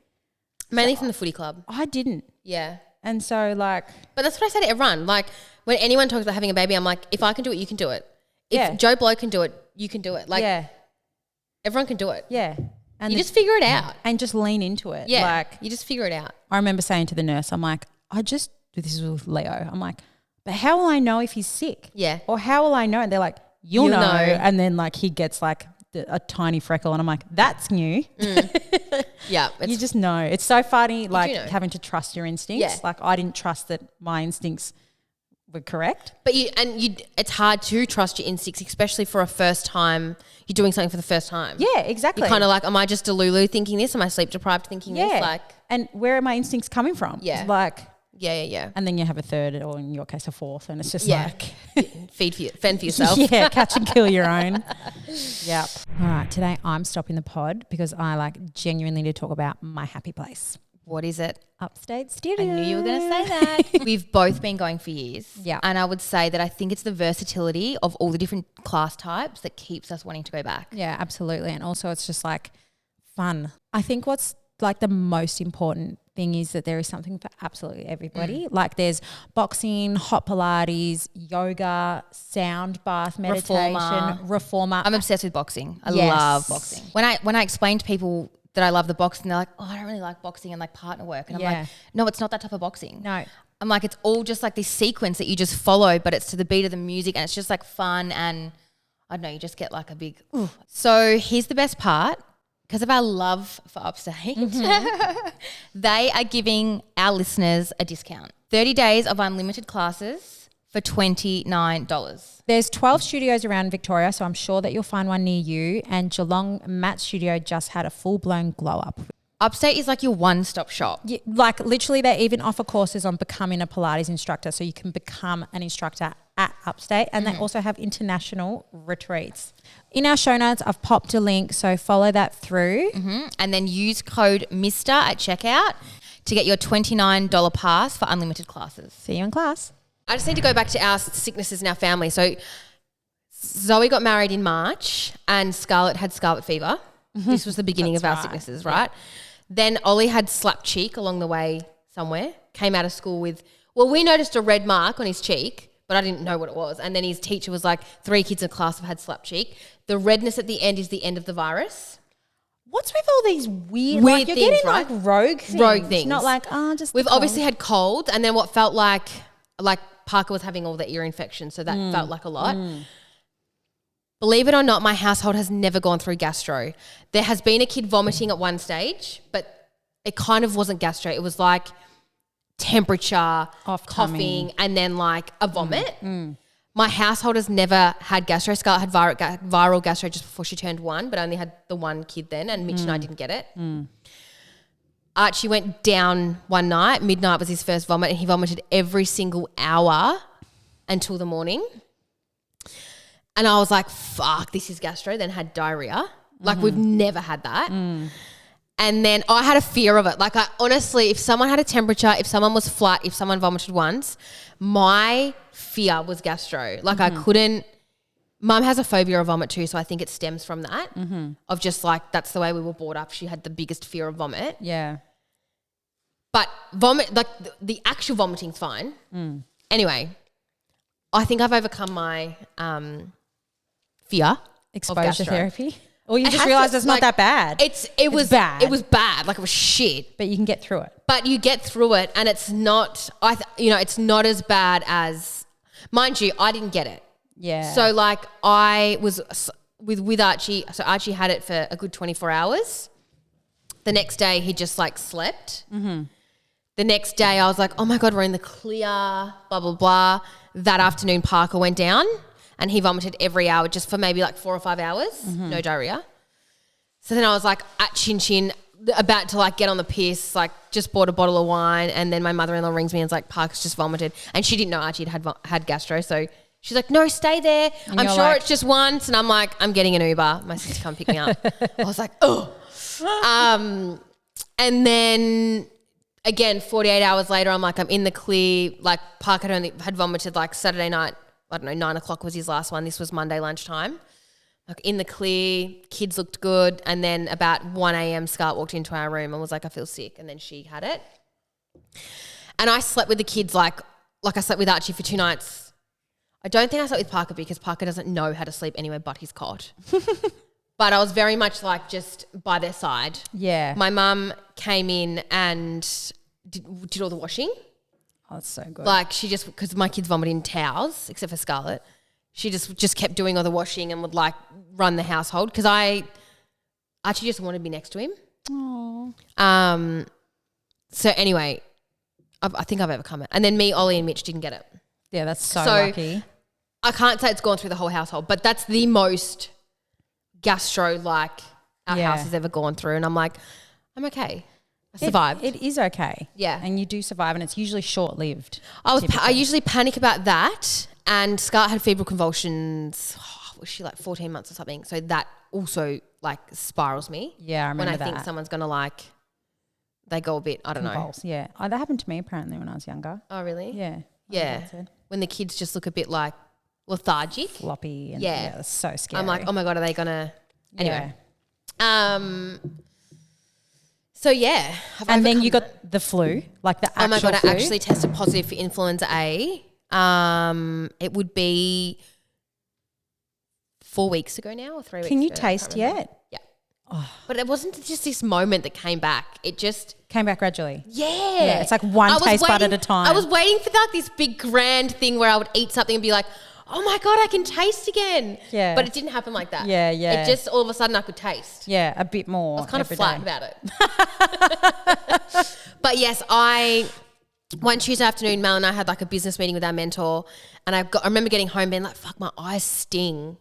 S1: Mainly from the footy club.
S2: I didn't.
S1: Yeah.
S2: And so like...
S1: But that's what I say to everyone. Like when anyone talks about having a baby, I'm like, if I can do it, you can do it. If Joe Blow can do it, you can do it. Like everyone can do it. Yeah. And you just figure it out.
S2: And just lean into it.
S1: Yeah. Like you just figure it out.
S2: I remember saying to the nurse, I'm like, this is with Leo. I'm like, but how will I know if he's sick? Yeah. Or how will I know? And they're like, you'll know. And then like he gets like... a tiny freckle and I'm like, that's new. Yeah. You just know. It's so funny like having to trust your instincts. Yeah. Like I didn't trust that my instincts were correct.
S1: But it's hard to trust your instincts, especially for a first time, you're doing something for the first time.
S2: Yeah, exactly.
S1: You're kind of like, am I just a Lulu thinking this? Am I sleep deprived thinking this? Like,
S2: and where are my instincts coming from? Yeah. Like,
S1: yeah.
S2: And then you have a third, or in your case, a fourth, and it's just like
S1: fend for yourself.
S2: Yeah, catch and kill your own. Yep. All right, today I'm stopping the pod because I like genuinely need to talk about my happy place.
S1: What is it?
S2: Upstate Studios.
S1: I knew you were going to say that. We've both been going for years. Yeah. And I would say that I think it's the versatility of all the different class types that keeps us wanting to go back.
S2: Yeah, absolutely. And also it's just like fun. I think what's like the most important thing is that there is something for absolutely everybody. Like there's boxing, hot Pilates, yoga, sound bath, meditation, reformer.
S1: I'm obsessed with boxing. I love boxing. When I explain to people that I love the boxing, they're like, oh, I don't really like boxing and like partner work. And I'm like, no, it's not that type of boxing. No. I'm like, it's all just like this sequence that you just follow, but it's to the beat of the music and it's just like fun and I don't know, you just get like a big, ooh. So here's the best part. Because of our love for Upstate, they are giving our listeners a discount. 30 days of unlimited classes for $29.
S2: There's 12 studios around Victoria, so I'm sure that you'll find one near you. And Geelong Matt Studio just had a full-blown glow-up.
S1: Upstate is like your one-stop shop.
S2: Yeah, like literally they even offer courses on becoming a Pilates instructor, so you can become an instructor at Upstate, and they also have international retreats. In our show notes, I've popped a link, so follow that through.
S1: And then use code Missta at checkout to get your $29 pass for unlimited classes.
S2: See you in class.
S1: I just need to go back to our sicknesses in our family. So Zoe got married in March and Scarlett had scarlet fever. This was the beginning of our sicknesses, right? Then Ollie had slapped cheek along the way somewhere, came out of school with, we noticed a red mark on his cheek, but I didn't know what it was. And then his teacher was like, 3 kids in class have had slapped cheek. The redness at the end is the end of the virus.
S2: What's with all these weird
S1: things,
S2: getting
S1: right?
S2: like rogue things.
S1: Rogue things.
S2: Not like, just
S1: We've obviously had cold, and then what felt like Parker was having all the ear infections, so that felt like a lot. Believe it or not, my household has never gone through gastro. There has been a kid vomiting at one stage, but it kind of wasn't gastro. It was like temperature, coughing, and then like a vomit. My household has never had gastro. Scarlett had viral gastro just before she turned 1, but only had the one kid then, and Mitch and I didn't get it. Archie went down one night. Midnight was his first vomit, and he vomited every single hour until the morning. And I was like, fuck, this is gastro, then had diarrhea. Like, we've never had that. And then I had a fear of it. Like, I honestly, if someone had a temperature, if someone was flat, if someone vomited once, my fear was gastro. Like, I couldn't. Mum has a phobia of vomit too, so I think it stems from that, of just like, that's the way we were brought up. She had the biggest fear of vomit.
S2: Yeah.
S1: But vomit, like the actual vomiting's fine. Anyway, I think I've overcome my fear.
S2: Exposure therapy. Or you just realised it's not that bad.
S1: It was bad. It was bad. Like, it was shit.
S2: But you can get through it.
S1: But you get through it, and it's not. It's not as bad as. Mind you, I didn't get it.
S2: Yeah.
S1: So like I was with Archie. So Archie had it for a good 24 hours. The next day he just like slept. The next day I was like, oh my God, we're in the clear, blah, blah, blah. That afternoon Parker went down and he vomited every hour just for maybe like 4 or 5 hours. No diarrhea. So then I was like at chin, about to like get on the piss, like just bought a bottle of wine, and then my mother-in-law rings me and is like, Parker's just vomited. And she didn't know Archie had gastro, so she's like, no, stay there. I'm sure like, it's just once. And I'm like, I'm getting an Uber. My sister come pick me up. I was like, oh. And then again, 48 hours later, I'm like, I'm in the clear. Like Parker had vomited like Saturday night. I don't know, 9 o'clock was his last one. This was Monday lunchtime. Like in the clear, kids looked good. And then about 1 a.m, Scarlett walked into our room and was like, I feel sick. And then she had it. And I slept with the kids like I slept with Archie for 2 nights. I don't think I slept with Parker because Parker doesn't know how to sleep anywhere but his cot. But I was very much like just by their side.
S2: Yeah.
S1: My mum came in and did all the washing.
S2: Oh, that's so good.
S1: Like she just, because my kids vomited in towels except for Scarlett, she just kept doing all the washing and would like run the household because I actually just wanted to be next to him.
S2: Aww.
S1: So anyway, I think I've overcome it. And then me, Ollie and Mitch didn't get it.
S2: Yeah, that's so lucky.
S1: I can't say it's gone through the whole household, but that's the most gastro like our house has ever gone through. And I'm like, I'm okay. I survived.
S2: It is okay.
S1: Yeah.
S2: And you do survive, and it's usually short-lived.
S1: I usually panic about that. And Scarlett had febrile convulsions. Was she like 14 months or something? So that also like spirals me.
S2: Yeah, I remember that.
S1: When I think someone's going to like, they go a bit, I don't know.
S2: Yeah. Oh, that happened to me apparently when I was younger.
S1: Oh, really?
S2: Yeah.
S1: Yeah. When the kids just look a bit like lethargic.
S2: Floppy. And yeah, that's so scary.
S1: I'm like, oh my God, are they going to? Anyway. Yeah. So yeah.
S2: And then you got the flu, like the actual flu.
S1: Oh my God, I actually tested positive for influenza A. It would be 4 weeks ago now or 3 weeks ago.
S2: Can you taste yet?
S1: Yeah. Oh. But it wasn't just this moment that came back. It just
S2: came back gradually.
S1: Yeah.
S2: It's like one taste bud at a time.
S1: I was waiting for like this big grand thing where I would eat something and be like, oh my God, I can taste again. Yeah. But it didn't happen like that.
S2: Yeah, yeah.
S1: It just all of a sudden I could taste.
S2: Yeah, a bit more.
S1: I was kind of flat about it. But yes, one Tuesday afternoon, Mel and I had like a business meeting with our mentor, and I remember getting home being like, fuck, my eyes sting.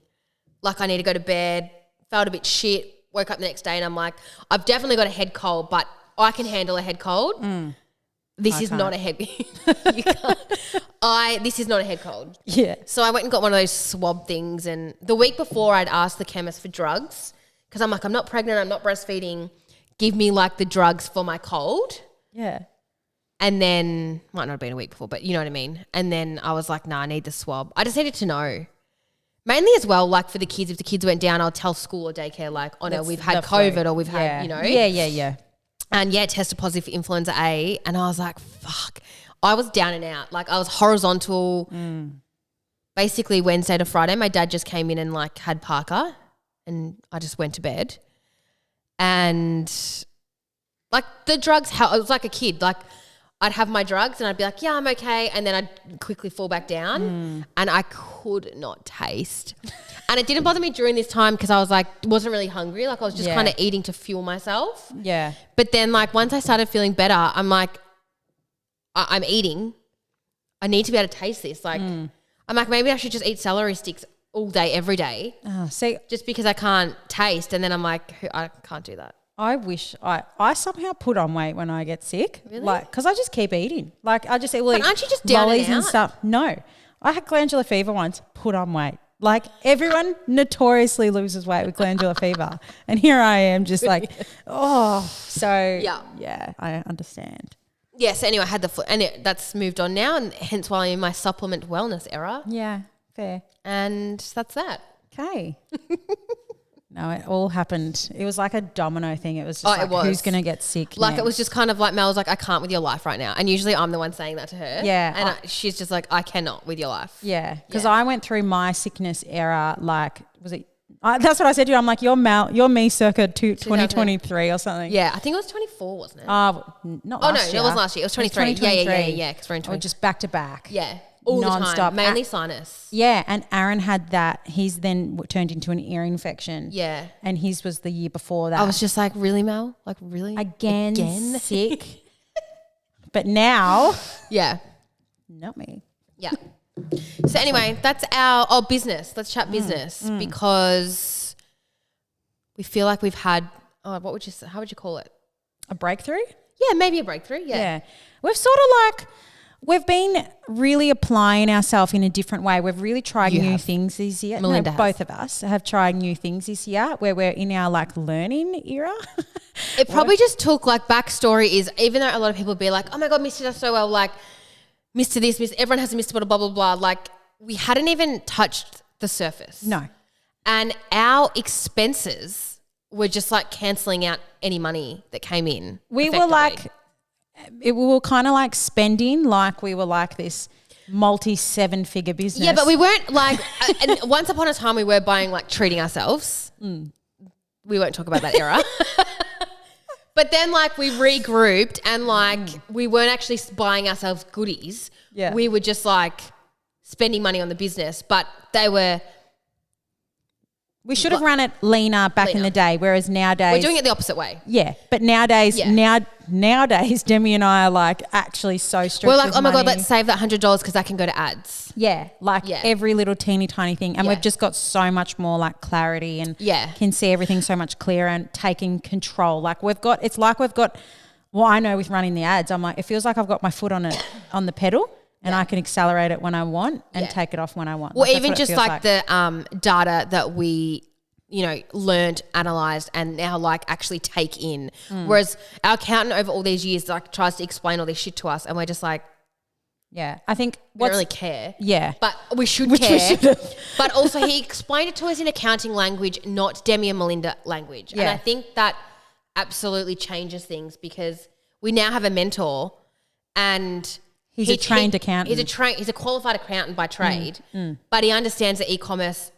S1: Like I need to go to bed. Felt a bit shit. woke up the next day and I'm like, I've definitely got a head cold, but I can handle a head cold. This is not a head. You can't. This is not a head cold.
S2: Yeah.
S1: So I went and got one of those swab things, and the week before I'd asked the chemist for drugs because I'm like, I'm not pregnant, I'm not breastfeeding. Give me like the drugs for my cold.
S2: Yeah.
S1: And then, might not have been a week before, but you know what I mean. And then I was like, nah, I need the swab. I just needed to know. Mainly as well, like for the kids, if the kids went down, I'll tell school or daycare, like, oh no, we've had COVID or we've had, you know.
S2: Yeah.
S1: And yeah, tested positive for influenza A. And I was like, fuck. I was down and out. Like I was horizontal. Basically Wednesday to Friday, my dad just came in and like had Parker and I just went to bed. And like the drugs, I was like a kid. Like I'd have my drugs and I'd be like, yeah, I'm okay. And then I'd quickly fall back down and I could not taste. And it didn't bother me during this time because I was like, wasn't really hungry. Like I was just kind of eating to fuel myself.
S2: Yeah.
S1: But then like once I started feeling better, I'm like, I'm eating. I need to be able to taste this. Like I'm like, maybe I should just eat celery sticks all day, every day.
S2: See,
S1: just because I can't taste. And then I'm like, I can't do that.
S2: I wish I somehow put on weight when I get sick.
S1: Really?
S2: Like, because I just keep eating. Like, I just eat
S1: But aren't you just down
S2: lollies
S1: and out?
S2: stuff. No. I had glandular fever once, put on weight. Like, everyone notoriously loses weight with glandular fever. And here I am just like, so yeah, I understand.
S1: Yeah, so anyway, I had the flu, and that's moved on now, and hence why I'm in my supplement wellness era.
S2: Yeah, fair.
S1: And that's that.
S2: Okay. No, it all happened. It was like a domino thing. It was just
S1: it
S2: like,
S1: was.
S2: who's going to get sick
S1: Like
S2: next?
S1: it was just kind of like Mel was like, I can't with your life right now. And usually I'm the one saying that to her.
S2: Yeah.
S1: And she's just like, I cannot with your life.
S2: Yeah, because I went through my sickness era, like, was it that's what I said to you. I'm like, you're me circa 2023 or something.
S1: Yeah, I think it was 24, wasn't it?
S2: Not last year.
S1: It was last year. It was 23. Yeah, because we're in 20.
S2: Or just back to back.
S1: Yeah, all
S2: non-stop.
S1: the time. Mainly sinus.
S2: Yeah, and Aaron had that. He's then turned into an ear infection.
S1: Yeah.
S2: And his was the year before that.
S1: I was just like, really, Mel? Like, really?
S2: Again? Sick. But now.
S1: Yeah.
S2: Not me.
S1: Yeah. So anyway, that's our business. Let's chat business because we feel like we've had how would you call it?
S2: A breakthrough?
S1: Yeah, maybe a breakthrough. Yeah.
S2: We've sort of like we've been really applying ourselves in a different way. We've really tried new things this year.
S1: Melinda has.
S2: Both of us have tried new things this year where we're in our like learning era.
S1: It probably just took like backstory is even though a lot of people be like, oh my God, Misty does so well, like Mr. this, Mr. Everyone has a Mr. blah, blah, blah. Like we hadn't even touched the surface.
S2: No.
S1: And our expenses were just like cancelling out any money that came in.
S2: We were like, we were kind of like spending like we were like this multi-7-figure business.
S1: Yeah, but we weren't like, and once upon a time we were buying like treating ourselves. We won't talk about that era. But then like we regrouped and like we weren't actually buying ourselves goodies.
S2: Yeah.
S1: We were just like spending money on the business, but
S2: we should have run it leaner back in the day, whereas nowadays
S1: we're doing it the opposite way.
S2: Yeah, but nowadays, nowadays, Demi and I are like actually so strict.
S1: We're like,
S2: with
S1: oh my God,
S2: money.
S1: let's save that $100 because that can go to ads.
S2: Yeah, every little teeny tiny thing, and we've just got so much more like clarity and can see everything so much clearer and taking control. Like it's like we've got. Well, I know with running the ads, I'm like, it feels like I've got my foot on the pedal. And I can accelerate it when I want and take it off when I want.
S1: Well, even just like the data that we, learned, analysed and now like actually take in. Whereas our accountant over all these years like tries to explain all this shit to us and we're just like,
S2: I think
S1: we don't really care.
S2: Yeah.
S1: But we should care. But also he explained it to us in accounting language, not Demi and Melinda language.
S2: Yeah.
S1: And I think that absolutely changes things because we now have a mentor and
S2: he's a trained accountant.
S1: He's a qualified accountant by trade, but he understands the e-commerce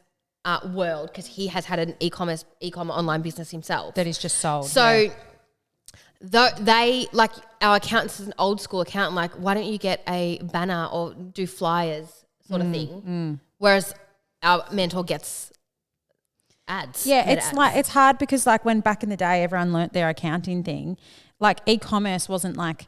S1: world because he has had an e-commerce online business himself
S2: that he's just sold.
S1: So they like our accountant's an old school accountant. Like, why don't you get a banner or do flyers sort of thing? Whereas our mentor gets ads.
S2: Yeah, it's like it's hard because like when back in the day everyone learnt their accounting thing, like e-commerce wasn't like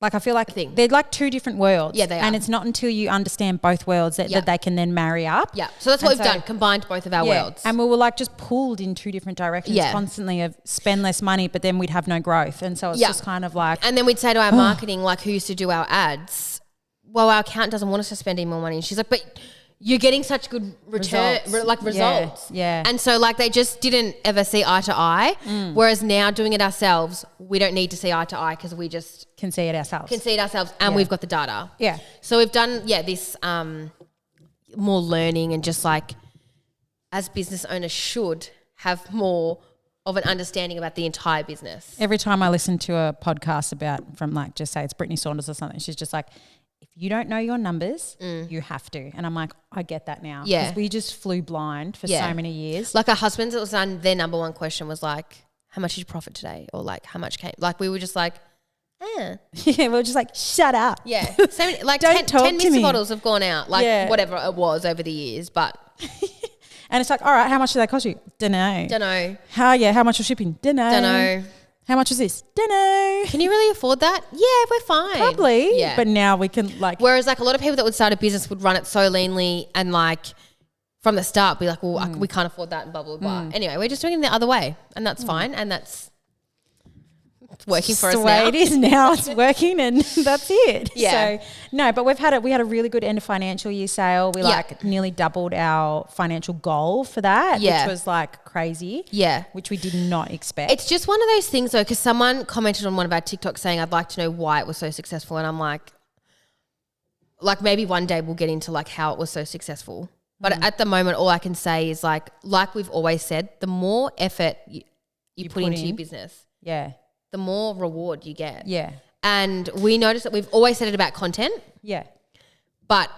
S2: Like I feel like they're like two different worlds.
S1: Yeah, they are.
S2: And it's not until you understand both worlds that they can then marry up.
S1: Yeah. So that's what we've done, combined both of our worlds.
S2: And we were like just pulled in two different directions constantly of spend less money, but then we'd have no growth. And so it's just kind of like.
S1: And then we'd say to our marketing, like who used to do our ads, well, our accountant doesn't want us to spend any more money. And she's like, but you're getting such good results.
S2: Yeah.
S1: And so like they just didn't ever see eye to eye. Whereas now doing it ourselves, we don't need to see eye to eye because we just
S2: can see it ourselves.
S1: And we've got the data.
S2: Yeah.
S1: So we've done, this more learning and just like as business owners should have more of an understanding about the entire business.
S2: Every time I listen to a podcast from like, just say it's Brittany Saunders or something, she's just like, if you don't know your numbers, you have to. And I'm like, I get that now.
S1: Yeah.
S2: Because we just flew blind for so many years.
S1: Like our husbands, it was their number one question was like, how much did you profit today? Or like, how much came? Like we were just like,
S2: Yeah, we were just like, shut up.
S1: Yeah. So many, like
S2: Don't
S1: 10
S2: to
S1: Missta
S2: me.
S1: bottles have gone out. Like whatever it was over the years. But.
S2: And it's like, all right, how much did that cost you? Dunno. How much was shipping? Dunno. How much was this? Dunno.
S1: Can you really afford that? Yeah, we're fine.
S2: Probably.
S1: Yeah.
S2: But now we can like.
S1: Whereas like a lot of people that would start a business would run it so leanly and like from the start be like, well, we can't afford that and blah, blah, blah. Anyway, we're just doing it the other way and that's fine and that's working for us now.
S2: The way it is now, it's working and that's it.
S1: Yeah.
S2: So, no, but we had a really good end of financial year sale. We like nearly doubled our financial goal for that, which was like crazy.
S1: Yeah.
S2: Which we did not expect.
S1: It's just one of those things though, because someone commented on one of our TikToks saying, I'd like to know why it was so successful. And I'm like maybe one day we'll get into like how it was so successful. But at the moment, all I can say is like we've always said, the more effort you put into your business.
S2: Yeah.
S1: The more reward you get.
S2: Yeah.
S1: And we noticed that we've always said it about content.
S2: Yeah.
S1: But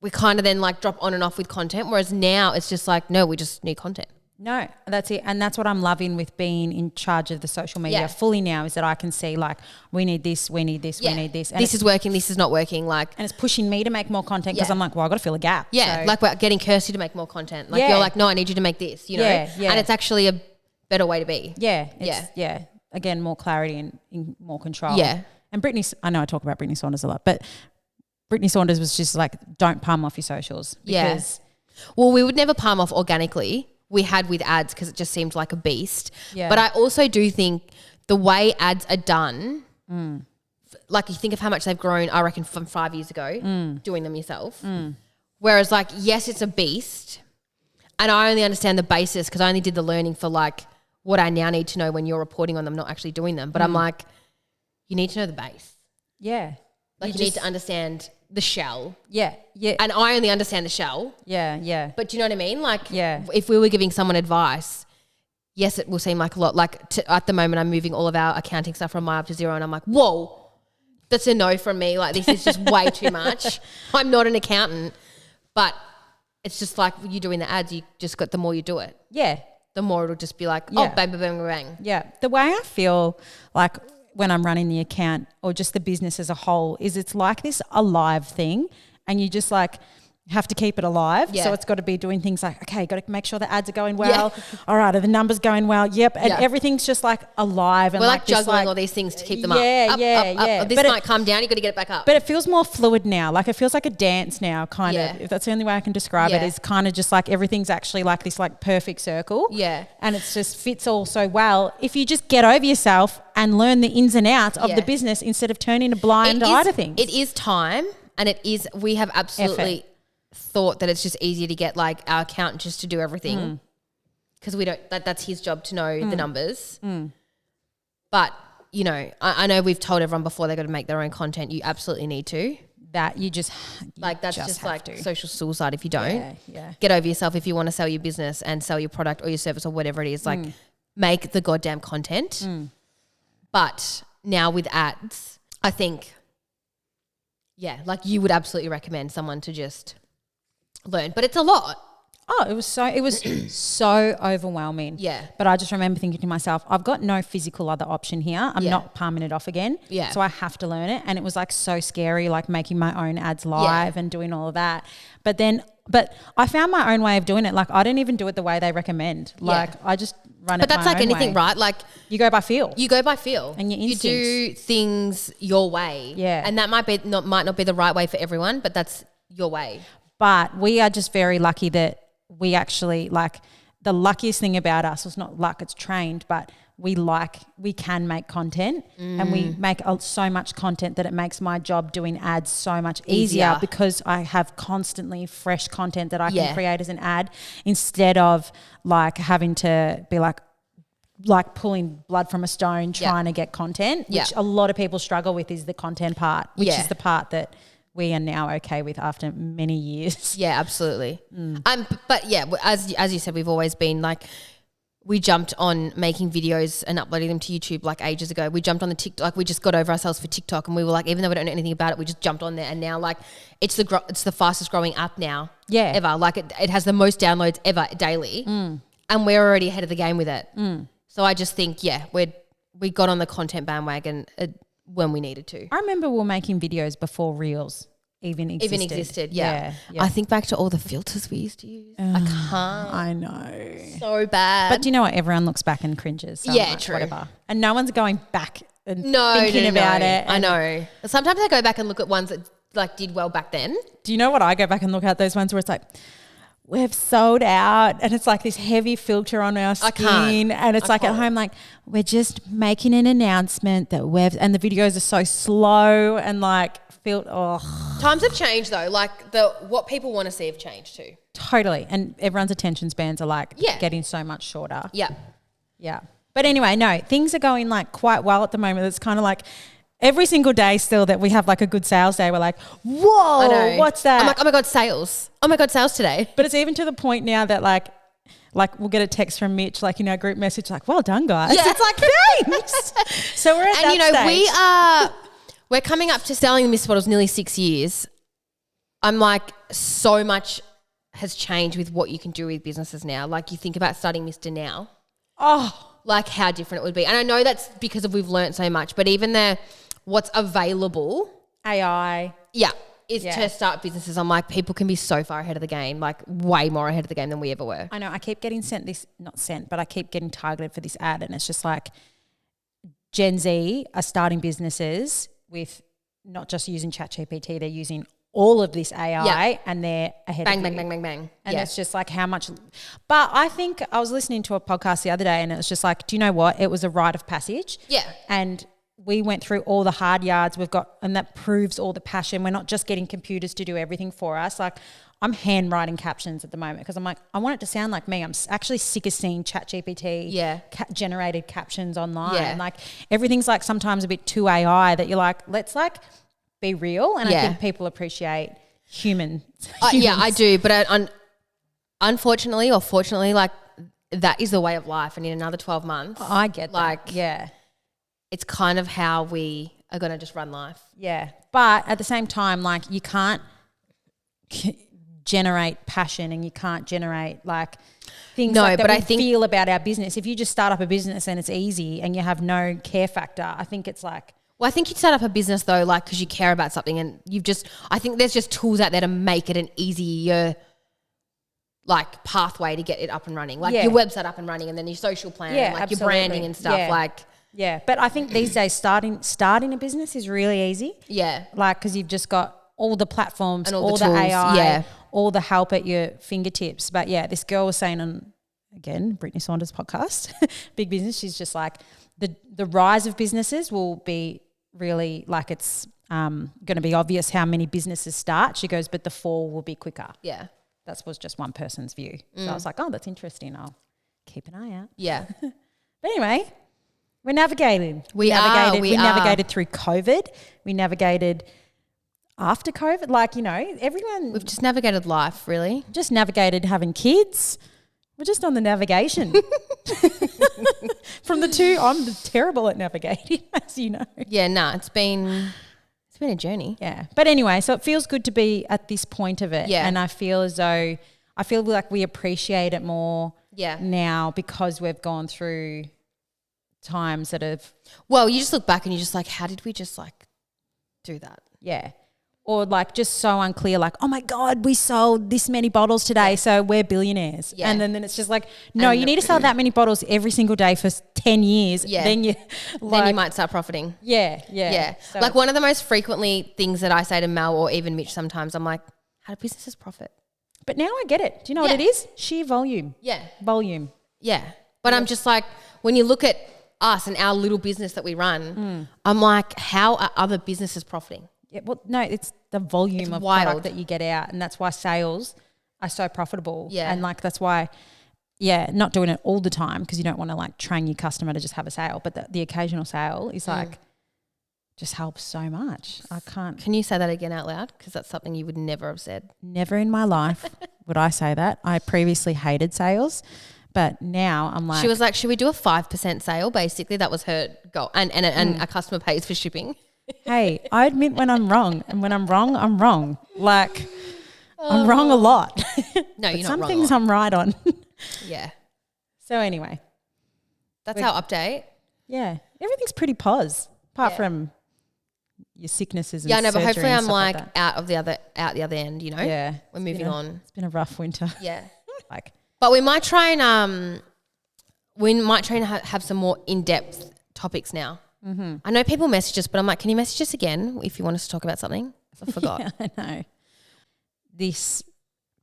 S1: we kind of then like drop on and off with content, whereas now it's just like, no, we just need content.
S2: No, that's it. And that's what I'm loving with being in charge of the social media fully now is that I can see like we need this, we need this, we need this. And
S1: this is working, this is not working. Like,
S2: and it's pushing me to make more content because I'm like, well, I've got to fill a gap.
S1: Yeah, so. Like we're getting Kirsty to make more content. Like you're like, no, I need you to make this, you know? Yeah. And it's actually a better way to be.
S2: Yeah. Again, more clarity and more control.
S1: Yeah.
S2: And Brittany, I know I talk about Brittany Saunders a lot, but Brittany Saunders was just like, don't palm off your socials. Because
S1: well, we would never palm off organically. We had with ads because it just seemed like a beast.
S2: Yeah.
S1: But I also do think the way ads are done, like you think of how much they've grown, I reckon from 5 years ago, doing them yourself. Whereas like, yes, it's a beast. And I only understand the basis because I only did the learning for like what I now need to know when you're reporting on them, not actually doing them. But I'm like, you need to know the base.
S2: Yeah.
S1: Like you need to understand the shell.
S2: Yeah.
S1: And I only understand the shell.
S2: Yeah.
S1: But do you know what I mean? Like if we were giving someone advice, yes, it will seem like a lot. Like at the moment I'm moving all of our accounting stuff from my up to zero and I'm like, whoa, that's a no from me. Like this is just way too much. I'm not an accountant. But it's just like you doing the ads, you just got the more you do it.
S2: Yeah.
S1: The more it'll just be like, oh, bang, bang, bang, bang.
S2: Yeah. The way I feel like when I'm running the account or just the business as a whole is it's like this alive thing and you just like have to keep it alive.
S1: Yeah.
S2: So it's got to be doing things like, okay, got to make sure the ads are going well. Yeah. All right, are the numbers going well? Yep. And everything's just like alive. And
S1: we're like juggling all these things to keep them up. Up. This
S2: but
S1: might come down, you got to get it back up.
S2: But it feels more fluid now. Like it feels like a dance now, kind of. If that's the only way I can describe it, is kind of just like everything's actually like this like perfect circle.
S1: Yeah.
S2: And it just fits all so well. If you just get over yourself and learn the ins and outs of the business instead of turning a blind eye to things.
S1: It is time and we have absolutely thought that it's just easier to get like our accountant just to do everything because we don't that's his job to know the numbers but you know I know we've told everyone before they've got to make their own content. You absolutely need to
S2: that you just
S1: like that's just like social suicide if you don't.
S2: Get
S1: over yourself if you want to sell your business and sell your product or your service or whatever it is. Like make the goddamn content. But now with ads I think like you would absolutely recommend someone to just learn, but it's a lot.
S2: Oh, it was so overwhelming.
S1: Yeah.
S2: But I just remember thinking to myself, I've got no physical other option here. I'm not palming it off again.
S1: Yeah.
S2: So I have to learn it. And it was like so scary, like making my own ads live and doing all of that. But then but I found my own way of doing it. Like I don't even do it the way they recommend. Like I just run it.
S1: But that's like anything,
S2: way.
S1: right? Like
S2: you go by feel.
S1: You go by feel,
S2: and your instincts.
S1: You do things your way.
S2: Yeah,
S1: and that might not be the right way for everyone, but that's your way.
S2: But we are just very lucky that we actually like the luckiest thing about us was not luck; it's trained, but. We can make content and we make so much content that it makes my job doing ads so much easier because I have constantly fresh content that I can create as an ad instead of like having to be like pulling blood from a stone trying to get content, which a lot of people struggle with is the content part, which is the part that we are now okay with after many years.
S1: Yeah, absolutely. But yeah, as you said, we've always been like, we jumped on making videos and uploading them to YouTube like ages ago. We jumped on the TikTok, like we just got over ourselves for TikTok and we were like, even though we don't know anything about it, we just jumped on there and now like it's the fastest growing app now ever. Like it has the most downloads ever daily and we're already ahead of the game with it. So I just think, we got on the content bandwagon when we needed to.
S2: I remember we were making videos before Reels even existed.
S1: Yeah. I think back to all the filters we used to use. I can't.
S2: I know.
S1: So bad.
S2: But do you know what? Everyone looks back and cringes. So
S1: yeah,
S2: like,
S1: true.
S2: Whatever. And no one's going back and thinking about it.
S1: I know. Sometimes I go back and look at ones that like did well back then.
S2: Do you know what I go back and look at? Those ones where it's like, we've sold out and it's like this heavy filter on our skin and it's like at home like we're just making an announcement that and the videos are so slow and like
S1: Times have changed though, like what people want to see have changed too.
S2: Totally. And everyone's attention spans are like getting so much shorter.
S1: Yeah.
S2: But anyway, no, things are going like quite well at the moment. It's kind of like every single day still that we have like a good sales day, we're like, whoa, what's that?
S1: I'm like, oh my God, sales. Oh my God, sales today.
S2: But it's even to the point now that like we'll get a text from Mitch like in our group message like, well done guys.
S1: Yeah.
S2: It's like, thanks. So we're at that stage.
S1: We're coming up to selling the Missta bottles nearly 6 years. I'm like, so much has changed with what you can do with businesses now. Like you think about starting Missta now.
S2: Oh.
S1: Like how different it would be. And I know that's because we've learned so much, but even what's available.
S2: AI.
S1: Yeah. Is to start businesses. I'm like, people can be so far ahead of the game, like way more ahead of the game than we ever were.
S2: I know. I keep getting I keep getting targeted for this ad and it's just like Gen Z are starting businesses with not just using ChatGPT, they're using all of this AI and they're ahead of you.
S1: Bang.
S2: And it's just like how much. But I think I was listening to a podcast the other day and it was just like, do you know what? It was a rite of passage.
S1: Yeah.
S2: And we went through all the hard yards we've got and that proves all the passion. We're not just getting computers to do everything for us. Like I'm handwriting captions at the moment because I'm like, I want it to sound like me. I'm actually sick of seeing ChatGPT generated captions online.
S1: Yeah.
S2: Like everything's like sometimes a bit too AI that you're like, let's like be real. And I think people appreciate humans.
S1: Yeah, I do. But unfortunately or fortunately, like that is the way of life. And in another 12 months.
S2: I get
S1: like,
S2: that. Yeah.
S1: It's kind of how we are going to just run life.
S2: Yeah. But at the same time, like you can't generate passion and you can't generate like things like that we feel about our business. If you just start up a business and it's easy and you have no care factor, I think it's like.
S1: Well, I think you'd start up a business though, like because you care about something and I think there's just tools out there to make it an easier like pathway to get it up and running. Like your website up and running and then your social plan and like your branding and stuff like.
S2: Yeah, but I think these days starting a business is really easy.
S1: Yeah.
S2: Like because you've just got all the platforms,
S1: and
S2: all
S1: the
S2: tools,
S1: AI,
S2: all the help at your fingertips. But yeah, this girl was saying on, again, Brittany Saunders' podcast, Big Business, she's just like the rise of businesses will be really like it's going to be obvious how many businesses start. She goes, but the fall will be quicker.
S1: Yeah.
S2: That was just one person's view. So I was like, oh, that's interesting. I'll keep an eye out.
S1: Yeah.
S2: But anyway, we're navigating.
S1: We navigated
S2: through COVID. We navigated after COVID. Like, you know, everyone.
S1: We've just navigated life, really.
S2: Just navigated having kids. We're just on the navigation. From the two, I'm terrible at navigating, as you know.
S1: Yeah, it's been a journey.
S2: Yeah. But anyway, so it feels good to be at this point of it.
S1: Yeah.
S2: And I feel like we appreciate it more now because we've gone through times that have.
S1: Well, you just look back and you're just like, how did we just like do that?
S2: Yeah. or like just so unclear, like, oh my God, we sold this many bottles today, so we're billionaires. Yeah. And then it's just like, no, you need to sell that many bottles every single day for 10 years.
S1: Yeah.
S2: Then you
S1: might start profiting.
S2: Yeah.
S1: So. Like one of the most frequently things that I say to Mel or even Mitch sometimes, I'm like, how do businesses profit?
S2: But now I get it. Do you know what it is? Sheer volume.
S1: Yeah.
S2: Volume.
S1: Yeah. But I'm just like, when you look at us and our little business that we run, I'm like, how are other businesses profiting?
S2: Yeah, well, no, it's the volume of product that you get out, and that's why sales are so profitable.
S1: Yeah.
S2: And like that's why, not doing it all the time because you don't want to like train your customer to just have a sale, but the occasional sale is like just helps so much. I can't.
S1: Can you say that again out loud? Because that's something you would never have said.
S2: Never in my life would I say that. I previously hated sales, but now I'm like.
S1: She was like, should we do a 5% sale? Basically, that was her goal. And a customer pays for shipping.
S2: Hey, I admit when I'm wrong, and when I'm wrong, I'm wrong. Like, I'm wrong a lot.
S1: No, you're not
S2: some
S1: wrong.
S2: things I'm right on.
S1: Yeah.
S2: So anyway,
S1: that's our update.
S2: Yeah, everything's pretty pos, apart from your sicknesses. And
S1: yeah, I know, but hopefully I'm like
S2: that.
S1: out the other end. You know.
S2: Yeah,
S1: we're moving on.
S2: It's been a rough winter.
S1: Yeah.
S2: But
S1: we might try and have some more in-depth topics now. Mm-hmm. I know people message us, but I'm like, can you message us again if you want us to talk about something? I forgot.
S2: Yeah, I know. This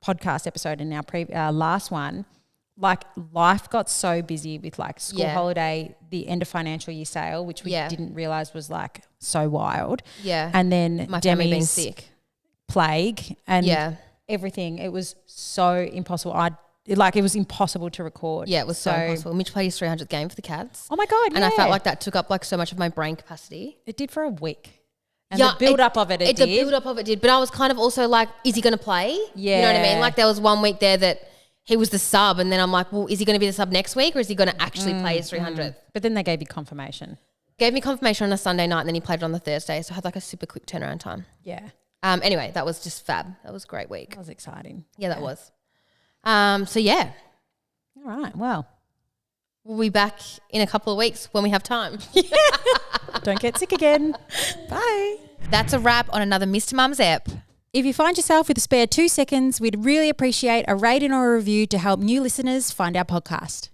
S2: podcast episode and our last one, like life got so busy with like school holiday, the end of financial year sale, which we didn't realise was like so wild.
S1: Yeah.
S2: And then
S1: my family being
S2: Demi's
S1: sick.
S2: Plague and everything. It was so impossible. It was impossible to record.
S1: Yeah, it was so impossible. Mitch played his 300th game for the Cats.
S2: Oh my God,
S1: and I felt like that took up like so much of my brain capacity.
S2: It did for a week. And the build-up of it did.
S1: The build-up of it did. But I was kind of also like, is he going to play?
S2: Yeah.
S1: You know what I mean? Like there was 1 week there that he was the sub and then I'm like, well, is he going to be the sub next week or is he going to actually play his 300th?
S2: But then they gave you confirmation.
S1: Gave me confirmation on a Sunday night and then he played it on the Thursday. So I had like a super quick turnaround time.
S2: Yeah.
S1: Anyway, that was just fab. That was a great week.
S2: That was exciting.
S1: Yeah, that was. So yeah.
S2: All right. Well,
S1: we'll be back in a couple of weeks when we have time.
S2: Don't get sick again. Bye.
S3: That's a wrap on another Missta Mums ep.
S2: If you find yourself with a spare 2 seconds, we'd really appreciate a rating or a review to help new listeners find our podcast.